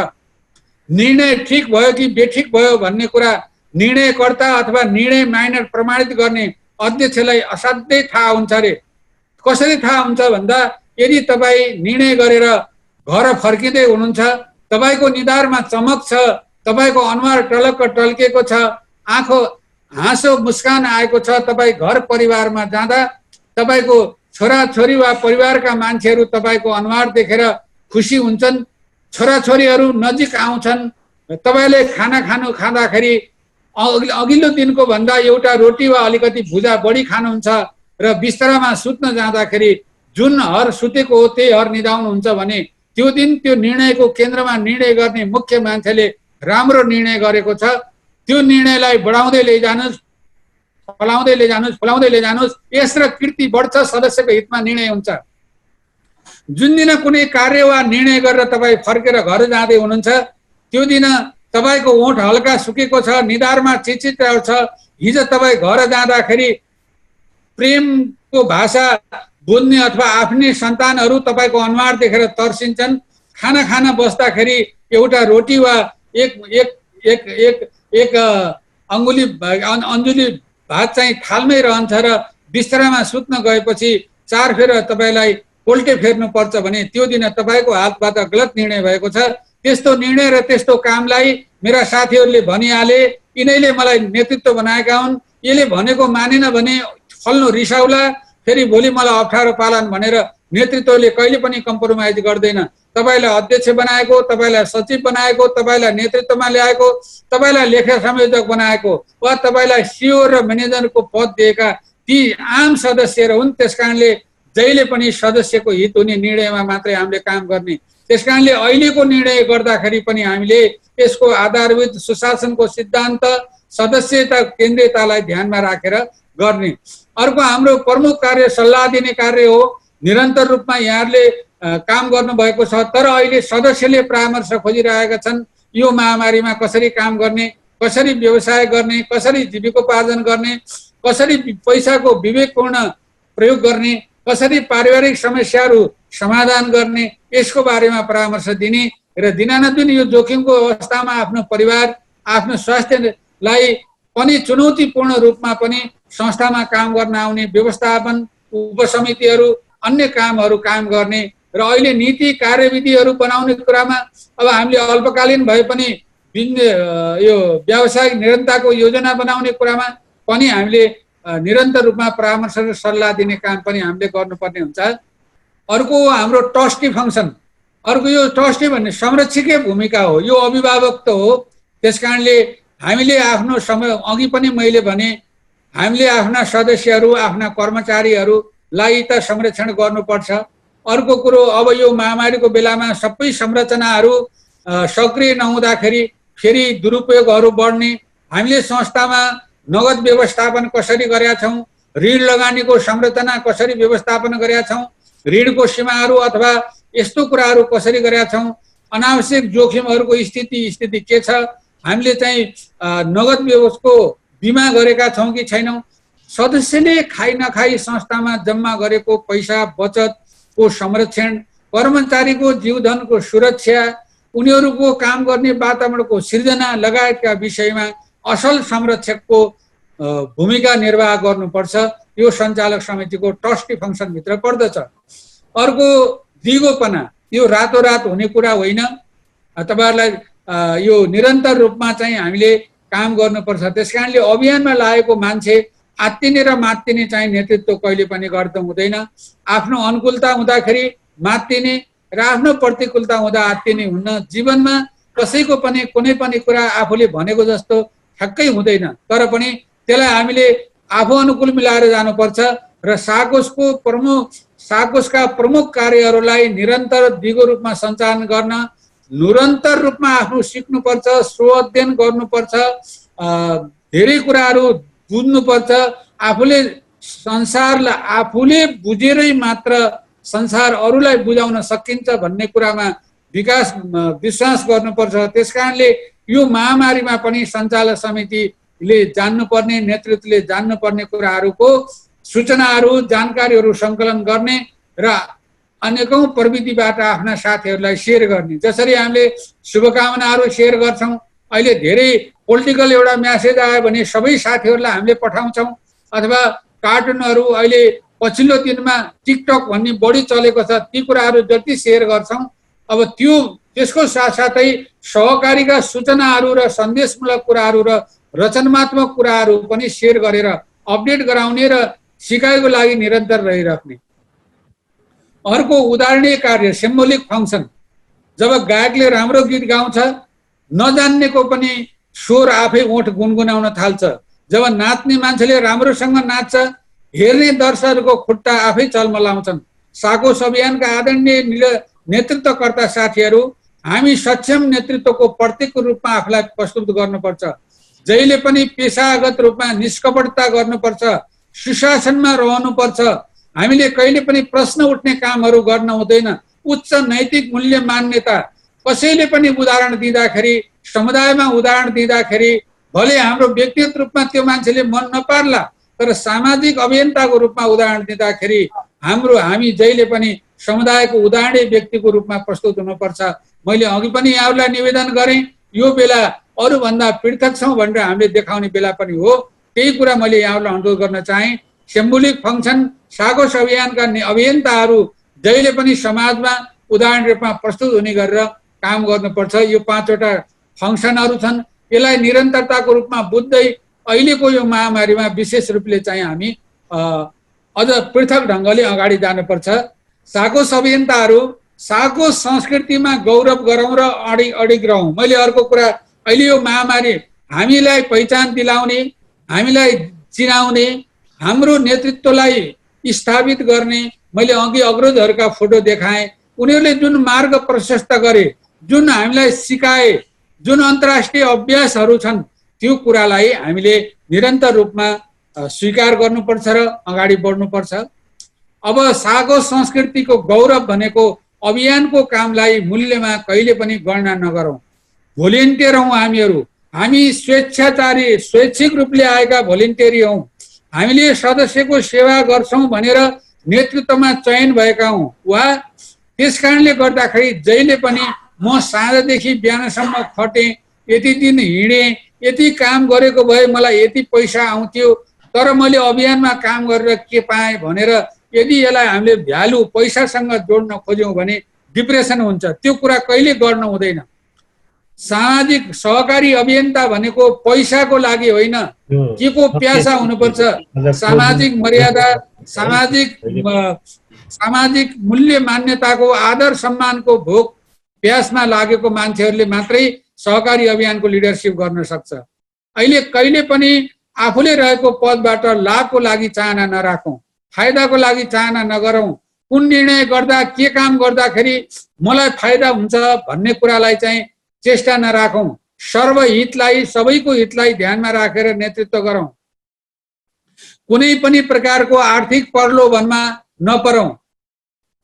निर्णय ठिक भयो कि बेठिक भयो भन्ने कुरा निर्णयकर्ता अथवा निर्णय माइनर प्रमाणित गर्ने अध्यक्षलाई असाध्यै थाहा हुन्छ अरे। कसरी थाहा हुन्छ भन्दा यदि तपाईँ निर्णय गरेर घर फर्किँदै हुनुहुन्छ, तपाईँको निधारमा चमक छ, तपाईँको अनुहार टलक्क टल्किएको छ, आँखो हाँसो मुस्कान आएको छ, तपाईँ घर परिवारमा जाँदा तपाईँको छोराछोरी वा परिवारका मान्छेहरू तपाईँको अनुहार देखेर खुसी हुन्छन्। छोराछोरीहरू नजिक आउँछन्, तपाईँले खाना खाँदाखेरि अघिल्लो दिनको भन्दा एउटा रोटी वा अलिकति भुजा बढी खानुहुन्छ र बिस्तरामा सुत्न जाँदाखेरि जुन हर सुतेको हो त्यही हर निदाउनुहुन्छ भने त्यो दिन त्यो निर्णयको केन्द्रमा निर्णय गर्ने मुख्य मान्छेले राम्रो निर्णय गरेको छ। त्यो निर्णयलाई बढाउँदै लैजानुस्, फलाउँदै लैजानुस्। यस र कीर्ति बढ्छ, सदस्यको हितमा निर्णय हुन्छ। जुन दिन कुनै कार्य वा निर्णय गरेर तपाईँ फर्केर घर जाँदै हुनुहुन्छ, त्यो दिन तपाईँको ओठ हल्का सुकेको छ, निधारमा चिचिटाउ छ। हिजो तपाईँ घर जाँदाखेरि प्रेमको भाषा बुझ्ने अथवा आफ्नै सन्तानहरू तपाईँको अनुहार देखेर तर्सिन्छन्। खाना खान बस्दाखेरि एउटा रोटी वा एक अंजुली भात चाहिँ थालमै रहन्छ र बिस्तरामा सुत्न गएपछि चार फेर तपाईँलाई पोल्टे फेर्नु पर्छ भने त्यो दिन तपाईँको हातबाट गलत निर्णय भएको छ। त्यस्तो निर्णय र त्यस्तो कामलाई मेरा साथीहरूले भनिहाले, यिनैले मलाई नेतृत्व बनाएका हुन्, यसले भनेको मानेन भने फल्नु रिसाउला, फेरि भोलि मलाई अप्ठ्यारो पालन भनेर नेतृत्वले कहिले पनि कम्प्रोमाइज गर्दैन। तपाईँलाई अध्यक्ष बनाएको, तपाईँलाई सचिव बनाएको, तपाईँलाई नेतृत्वमा ल्याएको, तपाईँलाई लेखा संयोजक बनाएको वा तपाईँलाई सिओ र म्यानेजरको पद दिएका ती आम सदस्यहरू हुन्। त्यसकारणले जहिले पनि सदस्यको हित हुने निर्णयमा मात्रै हामीले काम गर्ने। त्यसकारणले अहिलेको निर्णय गर्दाखेरि पनि हामीले यसको आधारभूत सुशासनको सिद्धान्त, सदस्यता, केन्द्रीयतालाई ध्यानमा राखेर गर्ने। अर्को हाम्रो प्रमुख कार्य सल्लाह दिने कार्य हो। निरन्तर रूपमा यहाँहरूले काम गर्नुभएको छ, तर अहिले सदस्यले परामर्श खोजिरहेका छन्। यो महामारीमा कसरी काम गर्ने, कसरी व्यवसाय गर्ने, कसरी जीविकोपार्जन गर्ने, कसरी पैसाको विवेकपूर्ण प्रयोग गर्ने, कसरी पारिवारिक समस्याहरू समाधान गर्ने, यसको बारेमा परामर्श दिने र दिनानुदिन यो जोखिमको अवस्थामा आफ्नो परिवार, आफ्नो स्वास्थ्यलाई पनि चुनौतीपूर्ण रूपमा पनि संस्थामा काम गर्न आउने व्यवस्थापन, उपसमितिहरू, अन्य कामहरू काम गर्ने र अहिले नीति कार्यविधिहरू बनाउने कुरामा अब हामीले अल्पकालीन भए पनि यो व्यावसायिक निरन्तरताको योजना बनाउने कुरामा पनि हामीले निरन्तर रूपमा परामर्श र सल्लाह दिने काम पनि हामीले गर्नुपर्ने हुन्छ। अर्को हाम्रो ट्रस्टी फङ्सन। अर्को यो ट्रस्टी भन्ने संरक्षकै भूमिका हो, यो अभिभावक त हो। त्यसकारणले हामीले आफ्नो समय अघि पनि मैले भने हामीले आफ्ना सदस्यहरू, आफ्ना कर्मचारीहरूलाई त संरक्षण गर्नुपर्छ। अर्को कुरो, अब यो महामारीको बेलामा सबै संरचनाहरू सक्रिय नहुँदाखेरि फेरि दुरुपयोगहरू बढ्ने। हामीले संस्थामा नगद व्यवस्थापन कसरी गरेका छौँ, ऋण लगानीको संरचना कसरी व्यवस्थापन गरेका छौँ, ऋणको सीमाहरू अथवा यस्तो कुराहरू कसरी गरेका छौँ, अनावश्यक जोखिमहरूको स्थिति के छ, हामीले चाहिँ नगद व्यवस्थाको बिमा गरेका छौँ कि छैनौँ, सदस्यले खाइ नखाई संस्थामा जम्मा गरेको पैसा बचतको संरक्षण, कर्मचारीको जीवधनको सुरक्षा, उनीहरूको काम गर्ने वातावरणको सिर्जना लगायतका विषयमा असल संरक्षकको भूमिका निर्वाह गर्नुपर्छ। यो सञ्चालक समितिको ट्रस्टी फङ्सनभित्र पर्दछ। अर्को दिगोपना, यो रातोरात हुने कुरा होइन। तपाईँहरूलाई यो निरन्तर रूपमा चाहिँ हामीले काम गर्नुपर्छ। त्यसकारणले अभियानमा लागेको मान्छे आत्तिने र मात्तिने चाहिँ नेतृत्व कहिले पनि गर्दा हुँदैन। आफ्नो अनुकूलता हुँदाखेरि मात्तिने र आफ्नो प्रतिकूलता हुँदा आत्तिने हुन्न। जीवनमा कसैको पनि कुनै पनि कुरा आफूले भनेको जस्तो ठ्याक्कै हुँदैन, तर पनि त्यसलाई हामीले आफू अनुकूल मिलाएर जानुपर्छ र साकोसका प्रमुख कार्यहरूलाई निरन्तर दिगो रूपमा सञ्चालन गर्न निरन्तर रूपमा आफू सिक्नुपर्छ, स्वअध्ययन गर्नुपर्छ, धेरै कुराहरू बुझ्नुपर्छ। आफूले संसारलाई आफूले बुझेरै मात्र संसार अरूलाई बुझाउन सकिन्छ भन्ने कुरामा विश्वास गर्नुपर्छ। त्यसकारणले यो महामारीमा पनि सञ्चालक समितिले जान्नुपर्ने, नेतृत्वले जान्नुपर्ने कुराहरूको सूचनाहरू, जानकारीहरू सङ्कलन गर्ने र अनेकौं प्रविधिबाट आफ्ना साथीहरूलाई सेयर गर्ने। जसरी हामीले शुभकामनाहरू सेयर गर्छौँ, अहिले धेरै पोलिटिकल एउटा म्यासेज आयो भने सबै साथीहरूलाई हामीले पठाउँछौँ, अथवा कार्टुनहरू अहिले पछिल्लो दिनमा टिकटक भन्ने बढी चलेको छ, ती कुराहरू जति सेयर गर्छौँ, अब त्यसको साथसाथै सहकारीका सूचनाहरू र सन्देशमूलक कुराहरू र रचनात्मक कुराहरू पनि सेयर गरेर अपडेट गराउने र सिकाइको लागि निरन्तर रहिराख्ने। अर्को उदाहरणीय कार्य सिम्बोलिक फङ्सन। जब गायकले राम्रो गीत गाउँछ, नजान्नेको पनि स्वर आफै ओठ गुनगुनाउन थाल्छ। जब नाच्ने मान्छेले राम्रोसँग नाच्छ, हेर्ने दर्शकहरूको खुट्टा आफै चलमलाउँछन्। साकोस अभियानका आदरणीय नेतृत्वकर्ता साथीहरू, हामी सक्षम नेतृत्वको प्रतीकको रूपमा आफूलाई प्रस्तुत गर्नुपर्छ। जहिले पनि पेशागत रूपमा निष्कपटता गर्नुपर्छ, सुशासनमा रहनुपर्छ। हामीले कहिले पनि प्रश्न उठ्ने कामहरू गर्न हुँदैन। उच्च नैतिक मूल्य मान्यता। कसैले पनि उदाहरण दिँदाखेरि, समुदायमा उदाहरण दिँदाखेरि भले हाम्रो व्यक्तिगत रूपमा त्यो मान्छेले मन नपार्ला, तर सामाजिक अभियन्ताको रूपमा उदाहरण दिँदाखेरि हामी जहिले पनि समुदायको उदाहरणीय व्यक्तिको रूपमा प्रस्तुत हुनुपर्छ। मैले अघि पनि यहाँहरूलाई निवेदन गरेँ, यो बेला अरूभन्दा पृथक छौँ भनेर हामीले देखाउने बेला पनि हो। त्यही कुरा मैले यहाँहरूलाई अनुरोध गर्न चाहेँ। सिम्बोलिक फङ्सन, साकोस अभियानका अभियन्ताहरू जहिले पनि समाजमा उदाहरण रूपमा प्रस्तुत हुने गरेर काम गर्नुपर्छ। यो 5वटा फङ्सनहरू छन्। यसलाई निरन्तरताको रूपमा बुझ्दै अहिलेको यो महामारीमा विशेष रूपले चाहिँ हामी अझ पृथक ढङ्गले अगाडि जानुपर्छ। साकोस अभियन्ताहरू साकोस संस्कृतिमा गौरव गरौँ र अडिग रहौँ। मैले अर्को कुरा, अहिले यो महामारी हामीलाई पहिचान दिलाउने, हामीलाई चिनाउने, हाम्रो नेतृत्वलाई स्थापित गर्ने। मैले अघि अग्रजहरूका फोटो देखाएँ। उनीहरूले जुन मार्ग प्रशस्त गरे, जुन हामीलाई सिकाए, जुन अन्तर्राष्ट्रिय अभ्यासहरू छन्, त्यो कुरालाई हामीले निरन्तर रूपमा स्वीकार गर्नुपर्छ र अगाडि बढ्नुपर्छ। अब साकोस संस्कृतिको गौरव भनेको अभियानको कामलाई मूल्यमा कहिले पनि गणना नगरौँ। भोलिन्टियर हौँ हामी स्वेच्छाचारी, स्वैच्छिक रूपले आएका भोलिन्टियर हौँ। हामीले सदस्यको सेवा गर्छौँ भनेर नेतृत्वमा चयन भएका हौँ। वा त्यस कारणले गर्दाखेरि जहिले पनि म साँझदेखि बिहानसम्म खटेँ, यति दिन हिँडेँ, यति काम गरेको भए मलाई यति पैसा आउँथ्यो, तर मैले अभियानमा काम गरेर के पाएँ भनेर यदि यसलाई हामीले भ्यालु पैसासँग जोड्न खोज्यौँ भने डिप्रेसन हुन्छ। त्यो कुरा कहिले गर्न हुँदैन। सामाजिक सहकारी अभियन्ता भनेको पैसाको लागि होइन, के को प्यासा हुनुपर्छ। सामाजिक मर्यादा, सामाजिक मूल्य मान्यताको, आदर सम्मानको भोक प्यासमा लागेको मान्छेहरूले मात्रै सहकारी अभियानको लिडरसिप गर्न सक्छ। अहिले कहिले पनि आफूले रहेको पदबाट लाभको लागि चाहना नराखौँ, फाइदाको लागि चाहना नगरौँ। कुन निर्णय गर्दा, के काम गर्दाखेरि मलाई फाइदा हुन्छ भन्ने कुरालाई चाहिँ चेष्टा नराखौँ। सर्वहितलाई, सबैको हितलाई ध्यानमा राखेर नेतृत्व गरौँ। कुनै पनि प्रकारको आर्थिक प्रलोभनमा नपरौँ।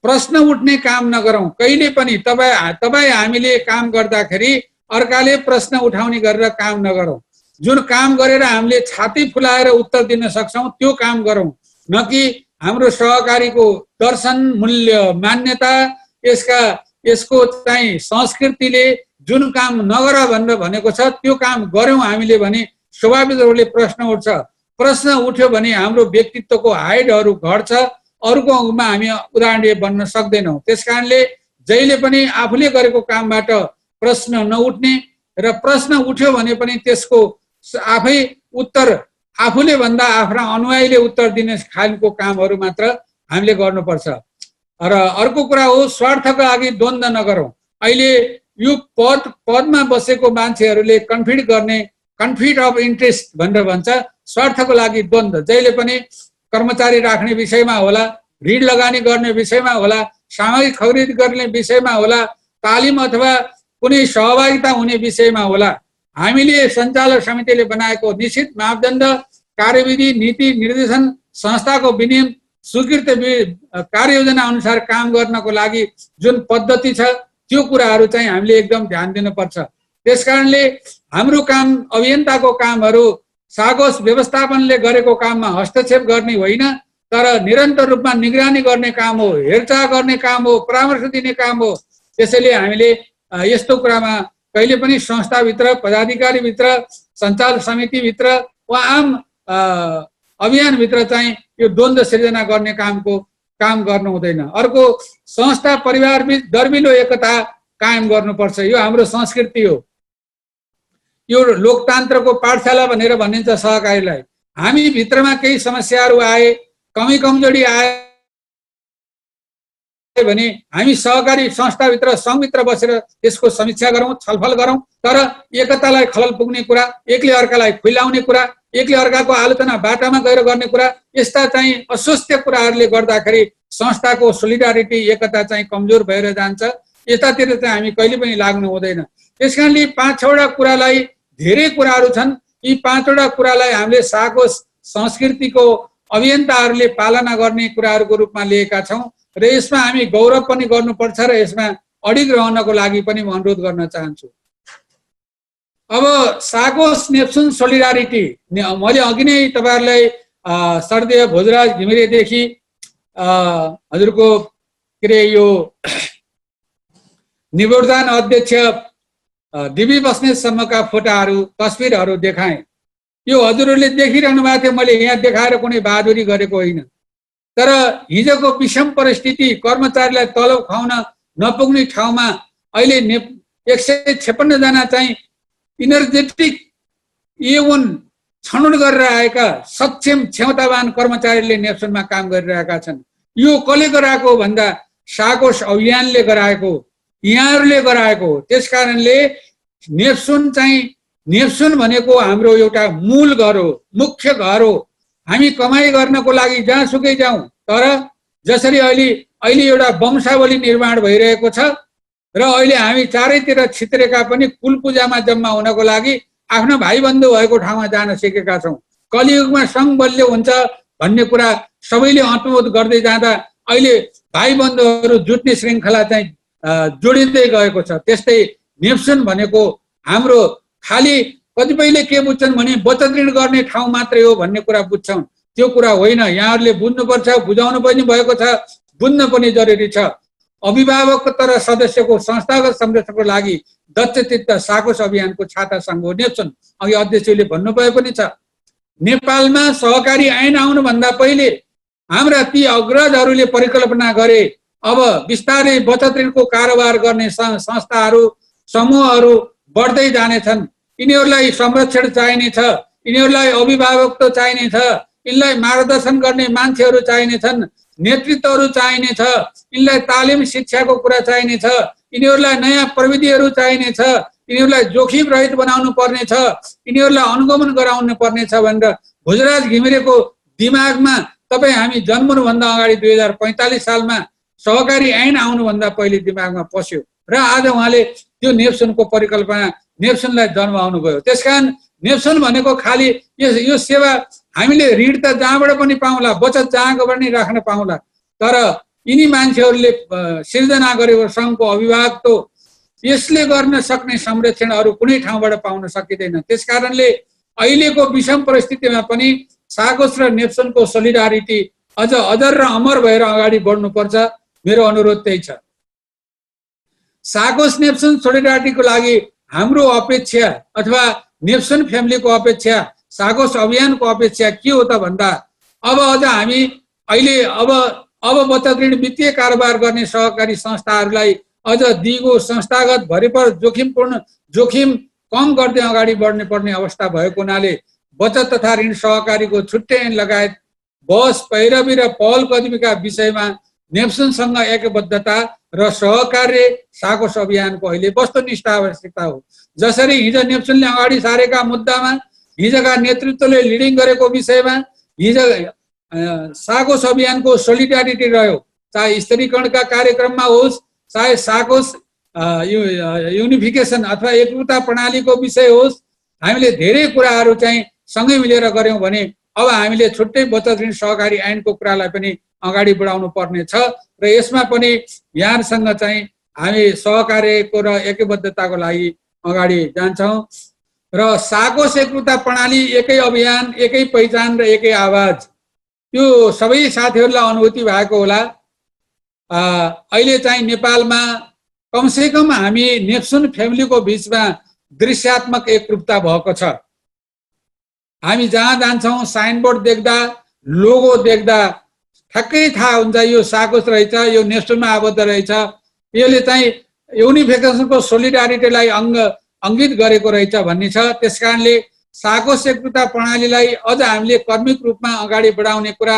प्रश्न उठ्ने काम नगरौँ कहिले पनि। तपाईँ हामीले काम गर्दाखेरि अर्काले प्रश्न उठाउने गरेर काम नगरौँ। जुन काम गरेर हामीले छाती फुलाएर उत्तर दिन सक्छौँ त्यो काम गरौँ, न कि हाम्रो सहकारीको दर्शन, मूल्य, मान्यता, यसको चाहिँ संस्कृतिले जुन काम नगर भनेर भनेको छ त्यो काम गऱ्यौँ हामीले भने स्वाभाविक रूपले प्रश्न उठ्छ। प्रश्न उठ्यो भने हाम्रो व्यक्तित्वको हाइटहरू घट्छ, अरूको अघिमा हामी उदाहरणीय बन्न सक्दैनौँ। त्यस कारणले जहिले पनि आफूले गरेको कामबाट प्रश्न नउठ्ने र प्रश्न उठ्यो भने पनि त्यसको आफै उत्तर आफूले भन्दा आफ्ना अनुयायीले उत्तर दिने खालको कामहरू मात्र हामीले गर्नुपर्छ। र अर्को कुरा हो, स्वार्थका लागि द्वन्द्व नगरौँ। अहिले यो पदमा बसेको मान्छेहरूले कन्फ्लिक्ट अफ इन्ट्रेस्ट भनेर भन्छ। स्वार्थको लागि द्वन्द्व जहिले पनि कर्मचारी राख्ने विषयमा होला, ऋण लगानी गर्ने विषयमा होला, सामग्री खरिद गर्ने विषयमा होला, तालिम अथवा कुनै सहभागिता हुने विषयमा होला। हामीले सञ्चालक समितिले बनाएको निश्चित मापदण्ड, कार्यविधि, नीति निर्देशन, संस्थाको विनियम, स्वीकृत कार्ययोजना अनुसार काम गर्नको लागि जुन पद्धति छ त्यो कुराहरू चाहिँ हामीले एकदम ध्यान दिनुपर्छ। त्यसकारणले हाम्रो काम, अभियन्ताको कामहरू साकोस व्यवस्थापनले गरेको काममा हस्तक्षेप गर्ने होइन, तर निरन्तर रूपमा निगरानी गर्ने काम हो, हेरचाह गर्ने काम हो, परामर्श दिने काम हो। त्यसैले हामीले यस्तो कुरामा कहिले पनि संस्थाभित्र, पदाधिकारीभित्र, सञ्चालक समितिभित्र वा आम अभियानभित्र चाहिँ यो द्वन्द्व सिर्जना गर्ने काम गर्नु हुँदैन। अर्को, संस्था परिवारबीच दर्मिलो एकता कायम गर्नुपर्छ। यो हाम्रो संस्कृति हो। यो लोकतन्त्रको पाठशाला भनेर भनिन्छ सहकारीलाई। हामी भित्रमा केही समस्याहरू आए, कमी कमजोरी आए भने हामी सहकारी संस्थाभित्र, सङ्घभित्र बसेर त्यसको समीक्षा गरौँ, छलफल गरौँ। तर एकतालाई खलल पुग्ने कुरा, एकले अर्कालाई खुइलाउने कुरा, एकले अर्काको आलोचना बाटामा गएर गर्ने कुरा, यस्ता चाहिँ अस्वस्थ कुराहरूले गर्दाखेरि संस्थाको सोलिडारिटी, एकता चाहिँ कमजोर भएर जान्छ। यतातिर चाहिँ हामी कहिले पनि लाग्नु हुँदैन। त्यसकारणले 5-6वटा कुरालाई, धेरै कुराहरू छन्, यी 5वटा कुरालाई हामीले साकोस संस्कृतिको अभियन्ताहरूले पालना गर्ने कुराहरूको रूपमा लिएका छौँ र यसमा हामी गौरव पनि गर्नुपर्छ र यसमा अडिग रहनको लागि पनि म अनुरोध गर्न चाहन्छु। अब साकोस नेप्सुन सोलिडारिटी, मैले अघि नै तपाईँहरूलाई सर्देय भोजराज घिमिरेदेखि हजुरको के अरे यो निवर्तमान अध्यक्ष डिबी बस्नेतसम्मका फोटाहरू, तस्बिरहरू देखाएँ। यो हजुरहरूले देखिरहनु भएको थियो। मैले यहाँ देखाएर कुनै बहादुरी गरेको होइन। तर हिजोको विषम परिस्थिति, कर्मचारीलाई तलब खुवाउन नपुग्ने ठाउँमा अहिले 156 जना चाहिँ इनर्जेटिक A1 छनौट गरेर आएका सक्षम क्षमतावान कर्मचारीले नेप्सुनमा काम गरिरहेका छन्। यो कसले गराएको भन्दा साकोस अभियानले गराएको, यहाँहरूले गराएको। त्यसकारणले नेप्सुन भनेको हाम्रो एउटा मूल घर हो, मुख्य घर हो। हामी कमाई गर्नको लागि जहाँसुकै जाउँ, तर जसरी अहिले एउटा वंशावली निर्माण भइरहेको छ र अहिले हामी चारैतिर छित्रेका पनि कुल पूजामा जम्मा हुनको लागि आफ्नो भाइबन्धु भएको ठाउँमा जान सिकेका छौँ। कलियुगमा सङ्घ बलियो हुन्छ भन्ने कुरा सबैले अन्तमोद गर्दै जाँदा अहिले भाइबन्धुहरू जुट्ने श्रृङ्खला चाहिँ जोडिँदै गएको छ। त्यस्तै नेप्सुन भनेको हाम्रो खालि कतिपयले के बुझ्छन् भने बचत ऋण गर्ने ठाउँ मात्रै हो भन्ने कुरा बुझ्छौँ। त्यो कुरा होइन। यहाँहरूले बुझ्नुपर्छ, बुझाउनु पनि भएको छ, बुझ्न पनि जरुरी छ। अभिभावक तर सदस्यको संस्थागत संरक्षणको लागि दक्षचित्त साकोस अभियानको छाता सङ्घ हो नेप्सुन। अघि अध्यक्षले भन्नुभयो पनि छ। नेपालमा सहकारी ऐन आउनुभन्दा पहिले हाम्रा ती अग्रजहरूले परिकल्पना गरे अब बिस्तारै बचत ऋणको कारोबार गर्ने संस्थाहरू, समूहहरू बढ्दै जानेछन्। यिनीहरूलाई संरक्षण चाहिनेछ, यिनीहरूलाई अभिभावकत्व चाहिनेछ, यिनलाई मार्गदर्शन गर्ने मान्छेहरू चाहिनेछन्, नेतृत्वहरू चाहिनेछ, यिनलाई तालिम शिक्षाको कुरा चाहिनेछ, यिनीहरूलाई नयाँ प्रविधिहरू चाहिनेछ, यिनीहरूलाई जोखिम रहित बनाउनु पर्नेछ, यिनीहरूलाई अनुगमन गराउनु पर्नेछ भनेर भोजराज घिमिरेको दिमागमा तपाईँ हामी जन्मनुभन्दा अगाडि 2045 सालमा सहकारी ऐन आउनुभन्दा पहिले दिमागमा पस्यो र आज उहाँले त्यो नेप्सुनको परिकल्पना, नेप्सुनलाई जन्म आउनुभयो। त्यसकारण नेप्सुन भनेको खालि यो सेवा हामीले ऋण त जहाँबाट पनि पाउँला, बचत जहाँबाट पनि राख्न पाउँला, तर यिनी मान्छेहरूले सिर्जना गरेको सङ्घको अभिभावकत्व, यसले गर्न सक्ने संरक्षण अरू कुनै ठाउँबाट पाउन सकिँदैन। त्यसकारणले अहिलेको विषम परिस्थितिमा पनि साकोस र नेप्सुनको सोलिडारिटी अझ अजर र अमर भएर अगाडि बढ्नुपर्छ। मेरो अनुरोध त्यही छ। साकोस नेप्सुन सोलिडारिटीको लागि हाम्रो अपेक्षा अथवा नेप्सुन फ्यामिलीको अपेक्षा, साकोस अभियानको अपेक्षा के हो त भन्दा अब अझ हामी अहिले अब बचत ऋण वित्तीय कारोबार गर्ने सहकारी संस्थाहरूलाई अझ दिगो संस्थागत भरिपर जोखिम कम गर्दै अगाडि बढ्ने पर्ने अवस्था भएको हुनाले बचत तथा ऋण सहकारीको छुट्टै ऐन लगायत बहस, पैरवी र पहल कदमीका विषयमा नेप्सुनसँग एकबद्धता र सहकार्य साकोस अभियानको अहिले वस्तुनिष्ठ आवश्यकता हो। जसरी हिजो नेप्सुनले अगाडि सारेका मुद्दामा, हिजोका नेतृत्वले लिडिङ गरेको विषयमा हिजो साकोस अभियानको सोलिडारिटी रह्यो, चाहे स्तरीकरणका कार्यक्रममा होस्, चाहे साकोस युनिफिकेसन अथवा एकरूपता प्रणालीको विषय होस्, हामीले धेरै कुराहरू चाहिँ सँगै मिलेर गऱ्यौँ भने अब हामीले छुट्टै बचत ऋण सहकारी ऐनको कुरालाई पनि अगाडि बढाउनु पर्ने छ र यसमा पनि यहाँसँग चाहिँ हामी सहकार्यको र एकबद्धताको लागि अगाडि जान्छौँ र साकोस एकरूपता प्रणाली, एकै अभियान, एकै पहिचान र एकै आवाज यो सबै साथीहरूलाई अनुभूति भएको होला। अहिले चाहिँ नेपालमा कमसेकम हामी नेप्सुन फ्यामिलीको बिचमा दृश्यात्मक एकरूपता भएको छ। हामी जहाँ जान्छौँ साइनबोर्ड देख्दा, लोगो देख्दा ठ्याक्कै थाहा हुन्छ यो साकोस रहेछ, यो नेप्सुनमा आबद्ध रहेछ, यसले चाहिँ युनिफिकेसनको सोलिडारिटीलाई अङ्गित गरेको रहेछ भन्ने छ। त्यसकारणले साकोस एकता प्रणालीलाई अझ हामीले कर्मिक रूपमा अगाडि बढाउने कुरा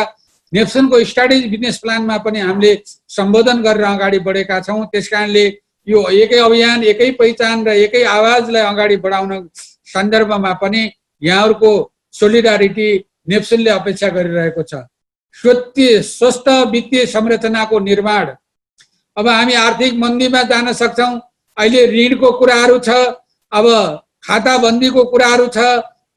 नेप्सुनको स्ट्राटेजिक बिजनेस प्लानमा पनि हामीले सम्बोधन गरेर अगाडि बढेका छौँ। त्यसकारणले यो एकै अभियान, एकै पहिचान र एकै आवाजलाई अगाडि बढाउन सन्दर्भमा पनि यहाँहरूको सोलिडारिटी नेप्सुनले अपेक्षा गरिरहेको छ। स्वस्थ वित्तीय संरचनाको निर्माण। अब हामी आर्थिक मन्दीमा जान सक्छौँ। अहिले ऋणको कुराहरू छ, अब खाताबन्दीको कुराहरू छ,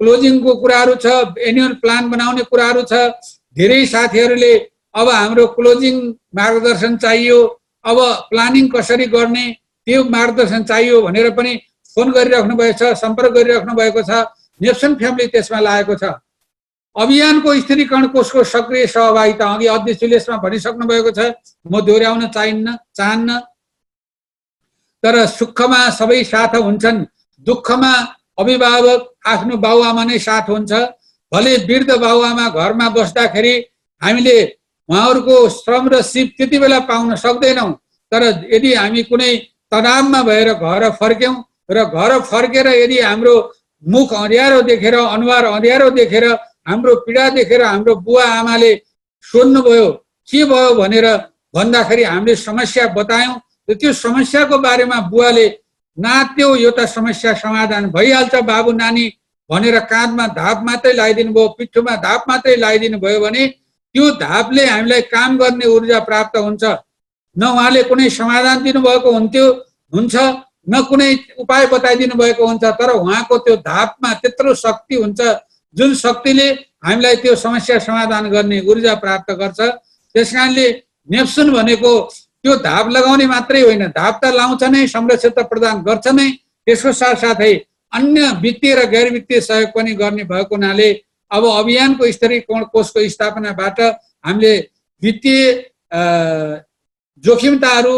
क्लोजिङको कुराहरू छ, एनुअल प्लान बनाउने कुराहरू छ। धेरै साथीहरूले अब हाम्रो क्लोजिङ मार्गदर्शन चाहियो, अब प्लानिङ कसरी गर्ने त्यो मार्गदर्शन चाहियो भनेर पनि फोन गरिराख्नु भएको छ, सम्पर्क गरिराख्नु भएको छ। नेप्सुन फ्यामिली त्यसमा लागेको छ। अभियानको स्थिरीकरण कोषको सक्रिय सहभागिता अघि अध्यक्षले यसमा भनिसक्नु भएको छ, म दोहोऱ्याउन चाहन्न। तर सुखमा सबै साथ हुन्छन्, दुःखमा अभिभावक आफ्नो बाबुआमा नै साथ हुन्छ। भले वृद्ध बाबुआमा घरमा बस्दाखेरि हामीले उहाँहरूको श्रम र सिप त्यति बेला पाउन सक्दैनौँ, तर यदि हामी कुनै तनावमा भएर घर फर्क्यौँ र घर फर्केर यदि हाम्रो मुख अँध्यारो देखेर, अनुहार अँध्यारो देखेर, हाम्रो पीडा देखेर हाम्रो बुवा आमाले सोध्नुभयो के भयो भनेर भन्दाखेरि हामीले समस्या बतायौँ र त्यो समस्याको बारेमा बुवाले नात्यो एउटा समस्या समाधान भइहाल्छ बाबु नानी भनेर काँधमा धाप मात्रै लगाइदिनु भयो, पिठोमा धाप मात्रै लगाइदिनु भयो भने त्यो धापले हामीलाई काम गर्ने ऊर्जा प्राप्त हुन्छ। न उहाँले कुनै समाधान दिनुभएको हुन्छ, न कुनै उपाय बताइदिनु भएको हुन्छ, तर उहाँको त्यो धापमा त्यत्रो शक्ति हुन्छ जुन शक्तिले हामीलाई त्यो समस्या समाधान गर्ने ऊर्जा प्राप्त गर्छ। त्यसकारणले नेप्सुन भनेको त्यो धाप लगाउने मात्रै होइन, धाप त लाउँछ नै, संरक्षण त प्रदान गर्छ नै, त्यसको साथसाथै अन्य वित्तीय र गैर वित्तीय सहयोग पनि गर्ने भएको हुनाले अब अभियानको स्तरीकरण कोषको स्थापनाबाट हामीले वित्तीय जोखिमताहरू,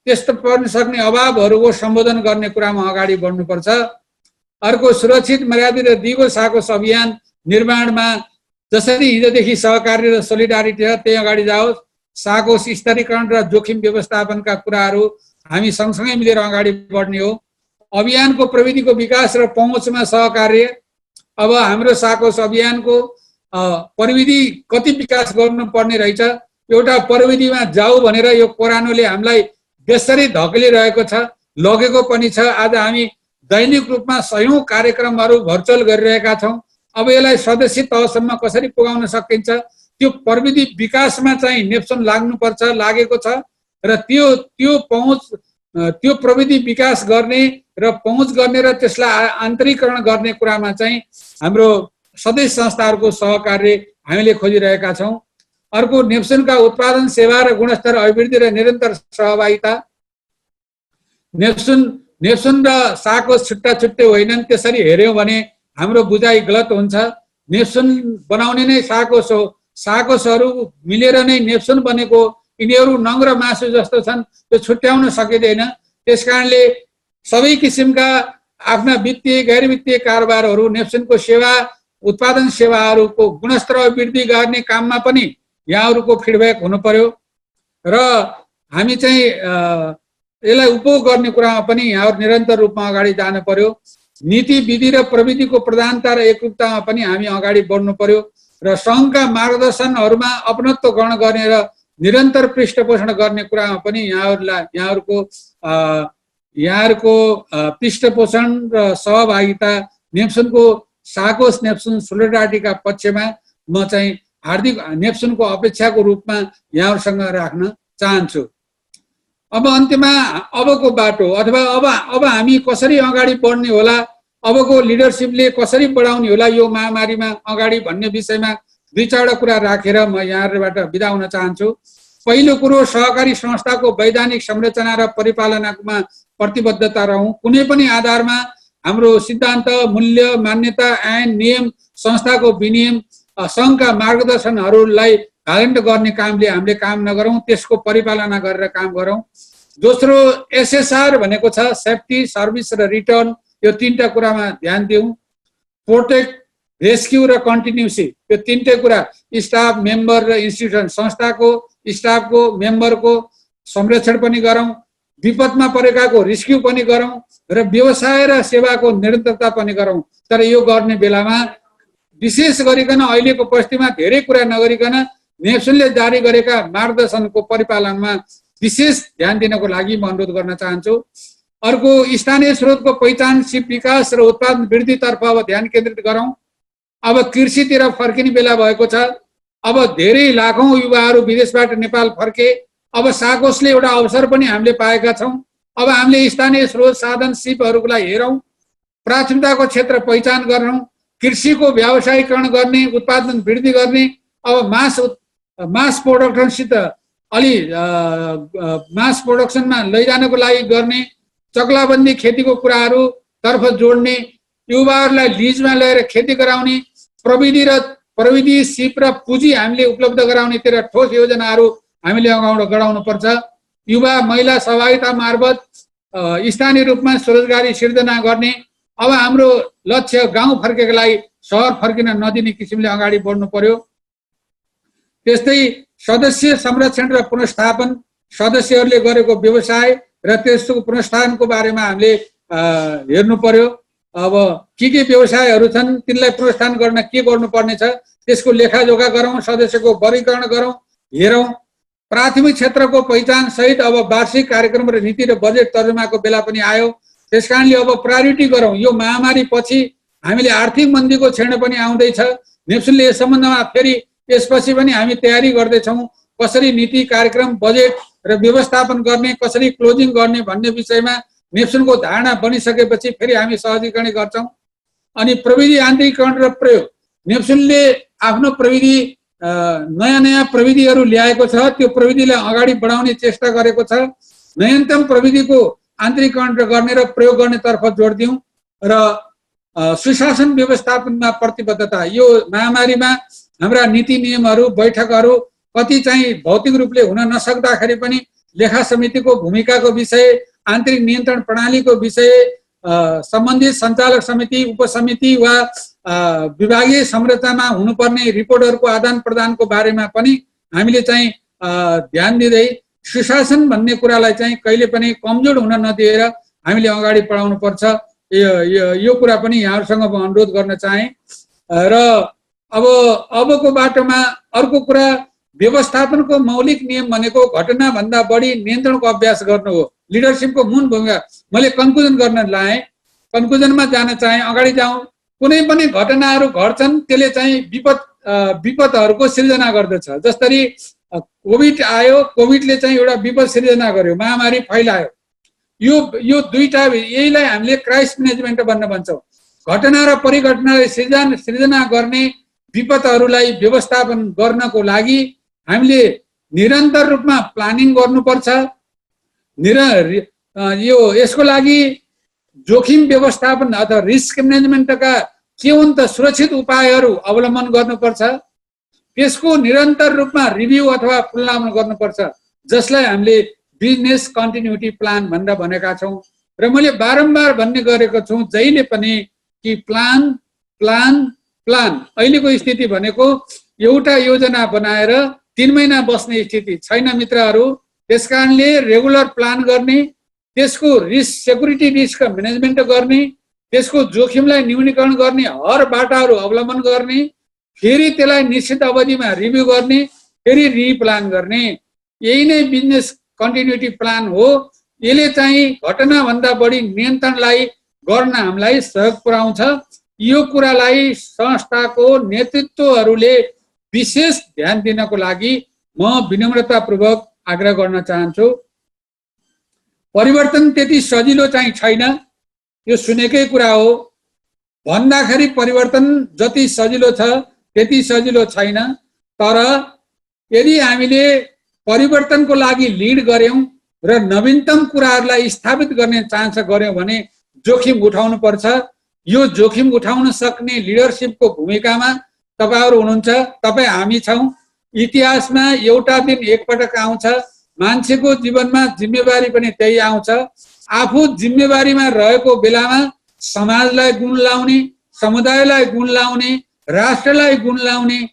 त्यस्तो पर्न सक्ने अभावहरूको सम्बोधन गर्ने कुरामा अगाडि बढ्नुपर्छ। अर्को सुरक्षित मर्यादित र दिगो साकोस अभियान निर्माणमा जसरी हिजोदेखि सहकारी र सोलिडारिटी छ त्यही अगाडि जाओस्। साकोस स्तरीकरण र जोखिम व्यवस्थापनका कुराहरू हामी सँगसँगै मिलेर अगाडि बढ्ने हो। अभियानको प्रविधिको विकास र पहुँचमा सहकार्य। अब हाम्रो साकोस अभियानको प्रविधि कति विकास गर्नुपर्ने रहेछ, एउटा प्रविधिमा जाऊ भनेर यो कोरोनाले हामीलाई बेसरी धकेलिरहेको छ, लगेको पनि छ। आज हामी दैनिक रूपमा सयौं कार्यक्रमहरू भर्चुअल गरिरहेका छौँ। अब यसलाई सदस्य तहसम्म कसरी पुगाउन सकिन्छ, त्यो प्रविधि विकासमा चाहिँ नेप्सुन लाग्नुपर्छ, लागेको छ। र त्यो प्रविधि विकास गर्ने र पहुँच गर्ने र त्यसलाई आन्तरिकरण गर्ने कुरामा चाहिँ हाम्रो सदस्य संस्थाहरूको सहकार्य हामीले खोजिरहेका छौँ। अर्को नेप्सुनका उत्पादन सेवा र गुणस्तर अभिवृद्धि र निरन्तर सहभागिता। नेप्सुन र साकोस छुट्टा छुट्टै होइनन्, त्यसरी हेऱ्यौँ भने हाम्रो बुझाइ गलत हुन्छ। नेप्सुन बनाउने नै साकोस हो, साकोसहरू मिलेर नै नेप्सुन बनेको। यिनीहरू नङ र मासु जस्तो छन्, त्यो छुट्याउन सकिँदैन। त्यसकारणले सबै किसिमका आफ्ना वित्तीय गैर वित्तीय कारोबारहरू नेप्सुनको सेवा, उत्पादन सेवाहरूको गुणस्तर वृद्धि गर्ने काममा पनि यहाँहरूको फिडब्याक हुनु पर्यो र हामी चाहिँ यसलाई उपभोग गर्ने कुरामा पनि यहाँहरू निरन्तर रूपमा अगाडि जानु पर्यो। नीति विधि र प्रविधिको प्रधानता र एकरूपतामा पनि हामी अगाडि बढ्नु पर्यो र सङ्घका मार्गदर्शनहरूमा अपनत्व ग्रहण गर्ने र निरन्तर पृष्ठपोषण गर्ने कुरामा पनि यहाँहरूको पृष्ठपोषण र सहभागिता नेप्सुनको साकोस नेप्सुन सोलिडारिटीका पक्षमा म चाहिँ हार्दिक नेप्सुनको अपेक्षाको रूपमा यहाँहरूसँग राख्न चाहन्छु। अब अन्त्यमा अबको बाटो अथवा अब हामी कसरी अगाडि बढ्ने होला, अबको लिडरसिपले कसरी बढाउने होला यो महामारीमा अगाडि भन्ने विषयमा दुई चारवटा कुरा राखेर म यहाँहरूबाट बिदा हुन चाहन्छु। पहिलो कुरो, सहकारी संस्थाको वैधानिक संरचना र परिपालनामा प्रतिबद्धता रहौँ। कुनै पनि आधारमा हाम्रो सिद्धान्त, मूल्य, मान्यता, ऐन, नियम, संस्थाको विनियम, सङ्घका मार्गदर्शनहरूलाई भ्यालेन्ट गर्ने कामले हामीले काम नगरौँ, त्यसको परिपालना गरेर काम गरौँ। दोस्रो एसएसआर भनेको छ सेफ्टी, सर्भिस र रिटर्न, यो तीनटा कुरामा ध्यान दिउँ। प्रोटेक्ट, रेस्क्यु र कन्टिन्युसी, यो तीनटै कुरा स्टाफ, मेम्बर र इन्स्टिट्युसन, संस्थाको स्टाफको मेम्बरको संरक्षण पनि गरौँ, विपदमा परेकाको रेस्क्यु पनि गरौँ र व्यवसाय र सेवाको निरन्तरता पनि गरौँ। तर यो गर्ने बेलामा विशेष गरिकन अहिलेको परिस्थितिमा धेरै कुरा नगरिकन नेप्सनले जारी गरेका मार्गदर्शनको परिपालनमा विशेष ध्यान दिनको लागि म अनुरोध गर्न चाहन्छु। अर्को, स्थानीय स्रोतको पहिचान, सिप विकास र उत्पादन वृद्धितर्फ अब ध्यान केन्द्रित गरौँ। अब कृषितिर फर्किने बेला भएको छ। अब धेरै लाखौं युवाहरू विदेशबाट नेपाल फर्के। अब साकोसले एउटा अवसर पनि हामीले पाएका छौँ। अब हामीले स्थानीय स्रोत, साधन, सिपहरूलाई हेरौँ, प्राथमिकताको क्षेत्र पहिचान गरौँ, कृषिको व्यावसायीकरण गर्ने, उत्पादन वृद्धि गर्ने, अब मास प्रोडक्सनसित अलि मास प्रोडक्सनमा लैजानको लागि गर्ने, चक्लाबन्दी खेतीको कुराहरू तर्फ जोड्ने, युवाहरूलाई लिजमा ल्याएर खेती गराउने, प्रविधि, सिप र पुँजी हामीले उपलब्ध गराउनेतिर ठोस योजनाहरू हामीले गराउनु पर्छ। युवा महिला सहभागिता मार्फत स्थानीय रूपमा स्वरोजगारी सिर्जना गर्ने। अब हाम्रो लक्ष्य गाउँ फर्केकोलाई सहर फर्किन नदिने किसिमले अगाडि बढ्नु पर्यो। त्यस्तै सदस्य संरक्षण र पुनर्स्थापन, सदस्यहरूले गरेको व्यवसाय र त्यसको पुनर्स्थापनको बारेमा हामीले हेर्नु पर्यो। अब के व्यवसायहरू छन्, तिनलाई पुनर्स्थापन गर्न के गर्नुपर्ने छ, त्यसको लेखाजोखा गरौँ, सदस्यको वर्गीकरण गरौँ, हेरौँ। प्राथमिक क्षेत्रको पहिचान सहित अब वार्षिक कार्यक्रम र नीति र बजेट तर्जुमाको बेला पनि आयो। त्यसकारणले अब प्रायोरिटी गरौँ। यो महामारी पछि हामीले आर्थिक मन्दीको क्षण पनि आउँदैछ। नेप्सनले यस सम्बन्धमा फेरि यसपछि पनि हामी तयारी गर्दैछौँ। कसरी नीति, कार्यक्रम, बजेट र व्यवस्थापन गर्ने, कसरी क्लोजिङ गर्ने भन्ने विषयमा नेप्सनको धारणा बनिसकेपछि फेरि हामी सहजीकरण गर्छौँ। अनि प्रविधि यान्त्रिकीकरण र प्रयोग, नेप्सनले आफ्नो प्रविधि नयाँ प्रविधिहरू ल्याएको छ। त्यो प्रविधिलाई अगाडि बढाउने चेष्टा गरेको छ। नवीनतम प्रविधिको आन्तरिकरण गर्ने र प्रयोग गर्नेतर्फ जोड दिउँ र सुशासन व्यवस्थापनमा प्रतिबद्धता। यो महामारीमा हाम्रा नीति नियमहरू, बैठकहरू कति चाहिँ भौतिक रूपले हुन नसक्दाखेरि पनि लेखा समितिको भूमिकाको विषय, आन्तरिक नियन्त्रण प्रणालीको विषय, सम्बन्धित सञ्चालक समिति, उपसमिति वा विभागीय संरचनामा हुनुपर्ने रिपोर्टहरूको आदान प्रदानको बारेमा पनि हामीले चाहिँ ध्यान दिँदै सुशासन भन्ने कुरालाई चाहिँ कहिले पनि कमजोर हुन नदिएर हामीले अगाडि बढाउनु पर्छ। यो कुरा पनि यहाँहरूसँग म अनुरोध गर्न चाहेँ। र अबको बाटोमा अर्को कुरा, व्यवस्थापनको मौलिक नियम भनेको घटनाभन्दा बढी नियन्त्रणको अभ्यास गर्नु हो। लिडरसिपको मूल भूमिका मैले कन्क्लुजन गर्न लाएँ, कन्क्लुजनमा जान चाहेँ। अगाडि जाउँ। कुनै पनि घटनाहरू घट्छन्, त्यसले चाहिँ विपदहरूको सिर्जना गर्दछ। जसरी कोभिड आयो, कोभिडले चाहिँ एउटा विपद सिर्जना गर्यो, महामारी फैलायो। यो दुईटा, यहीलाई हामीले क्राइसिस म्यानेजमेन्ट भन्न भन्छौँ। घटना र परिघटनालाई सिर्जना गर्ने विपदहरूलाई व्यवस्थापन गर्नको लागि हामीले निरन्तर रूपमा प्लानिङ गर्नुपर्छ। यसको लागि जोखिम व्यवस्थापन अथवा रिस्क म्यानेजमेन्टका के हुन् त सुरक्षित उपायहरू अवलम्बन गर्नुपर्छ। त्यसको निरन्तर रूपमा रिभ्यू अथवा पुनरावलोकन गर्नुपर्छ, जसलाई हामीले बिजनेस कन्टिन्युटी प्लान भनेर भनेका छौँ। र मैले बारम्बार भन्ने गरेको छु जहिले पनि कि प्लान प्लान प्लान। अहिलेको स्थिति भनेको एउटा योजना बनाएर 3 महिना बस्ने स्थिति छैन मित्रहरू। त्यसकारणले रेगुलर प्लान गर्ने, त्यसको सेक्युरिटी रिस्क म्यानेजमेन्ट गर्ने, त्यसको जोखिमलाई न्यूनीकरण गर्ने हर बाटाहरू अवलम्बन गर्ने, फेरि त्यसलाई निश्चित अवधिमा रिभ्यू गर्ने, फेरि रिप्लान गर्ने। यही नै बिजनेस कन्टिन्युटी प्लान हो। यसले चाहिँ घटनाभन्दा बढी नियन्त्रणलाई गर्न हामीलाई सहयोग पुर्याउँछ। यो कुरालाई संस्थाको नेतृत्वहरूले विशेष ध्यान दिनको लागि म विनम्रतापूर्वक आग्रह गर्न चाहन्छु। परिवर्तन त्यति सजिलो चाहिँ छैन, यो सुनेकै कुरा हो। भन्दाखेरि परिवर्तन जति सजिलो छ त्यति सजिलो छैन। तर यदि हामीले परिवर्तनको लागि लिड गर्यौं र नवीनतम कुराहरूलाई स्थापित गर्ने चाहन्छ गर्यौं भने जोखिम उठाउनु पर्छ। यो जोखिम उठाउन सक्ने लिडरसिपको भूमिकामा तपाईहरु हुनुहुन्छ, तपाई हामी छौं। इतिहासमा एउटा दिन एकपटक आउँछ। मान्छेको जीवनमा जिम्मेवारी पनि त्यही आउँछ। आफू जिम्मेवारीमा रहेको बेलामा समाजलाई गुण लाउने, समुदायलाई गुण लाउने, राष्ट्रलाई गुण लाउने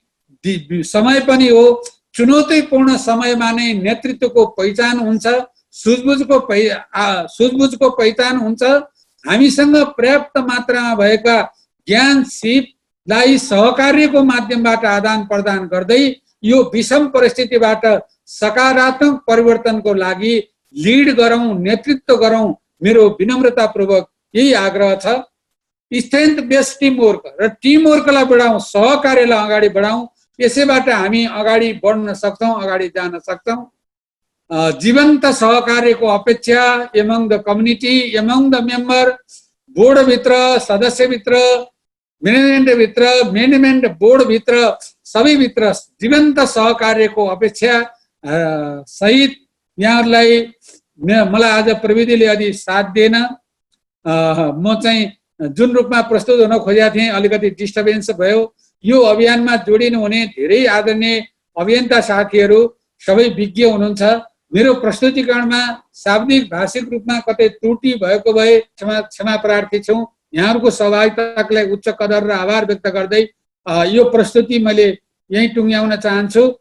समय पनि हो। चुनौतीपूर्ण समयमा नै नेतृत्वको पहिचान हुन्छ, सुझबुझको पहिचान हुन्छ। हामीसँग पर्याप्त मात्रामा भएका ज्ञान सिपलाई सहकार्यको माध्यमबाट आदान प्रदान गर्दै यो विषम परिस्थितिबाट सकारात्मक परिवर्तनको लागि लिड गरौँ, नेतृत्व गरौँ। मेरो विनम्रतापूर्वक यही आग्रह छ। स्ट्रेन्थ बेस्ड टिमवर्क र टिमवर्कलाई बढाउँ, सहकार्यलाई अगाडि बढाउँ। यसैबाट हामी अगाडि बढ्न सक्छौँ, अगाडि जान सक्छौँ। जीवन्त सहकार्यको अपेक्षा among the community, among the member, बोर्डभित्र, सदस्यभित्र, म्यानेजमेन्ट बोर्डभित्र, सबैभित्र जीवन्त सहकार्यको अपेक्षा सहित यहाँहरूलाई मलाई आज प्रविधिले अलि साथ दिएन। म चाहिँ जुन रूपमा प्रस्तुत हुन खोजेको थिएँ अलिकति डिस्टर्बेन्स भयो। यो अभियानमा जोडिनु हुने धेरै आदरणीय अभियन्ता साथीहरू सबै विज्ञ हुनुहुन्छ। मेरो प्रस्तुतिकरणमा शाब्दिक भाषिक रूपमा कतै त्रुटि भएको भए क्षमा प्रार्थी छौँ। यहाँहरूको सहभागितालाई उच्च कदर र आभार व्यक्त गर्दै यो प्रस्तुति मैले यहीँ टुङ्ग्याउन चाहन्छु।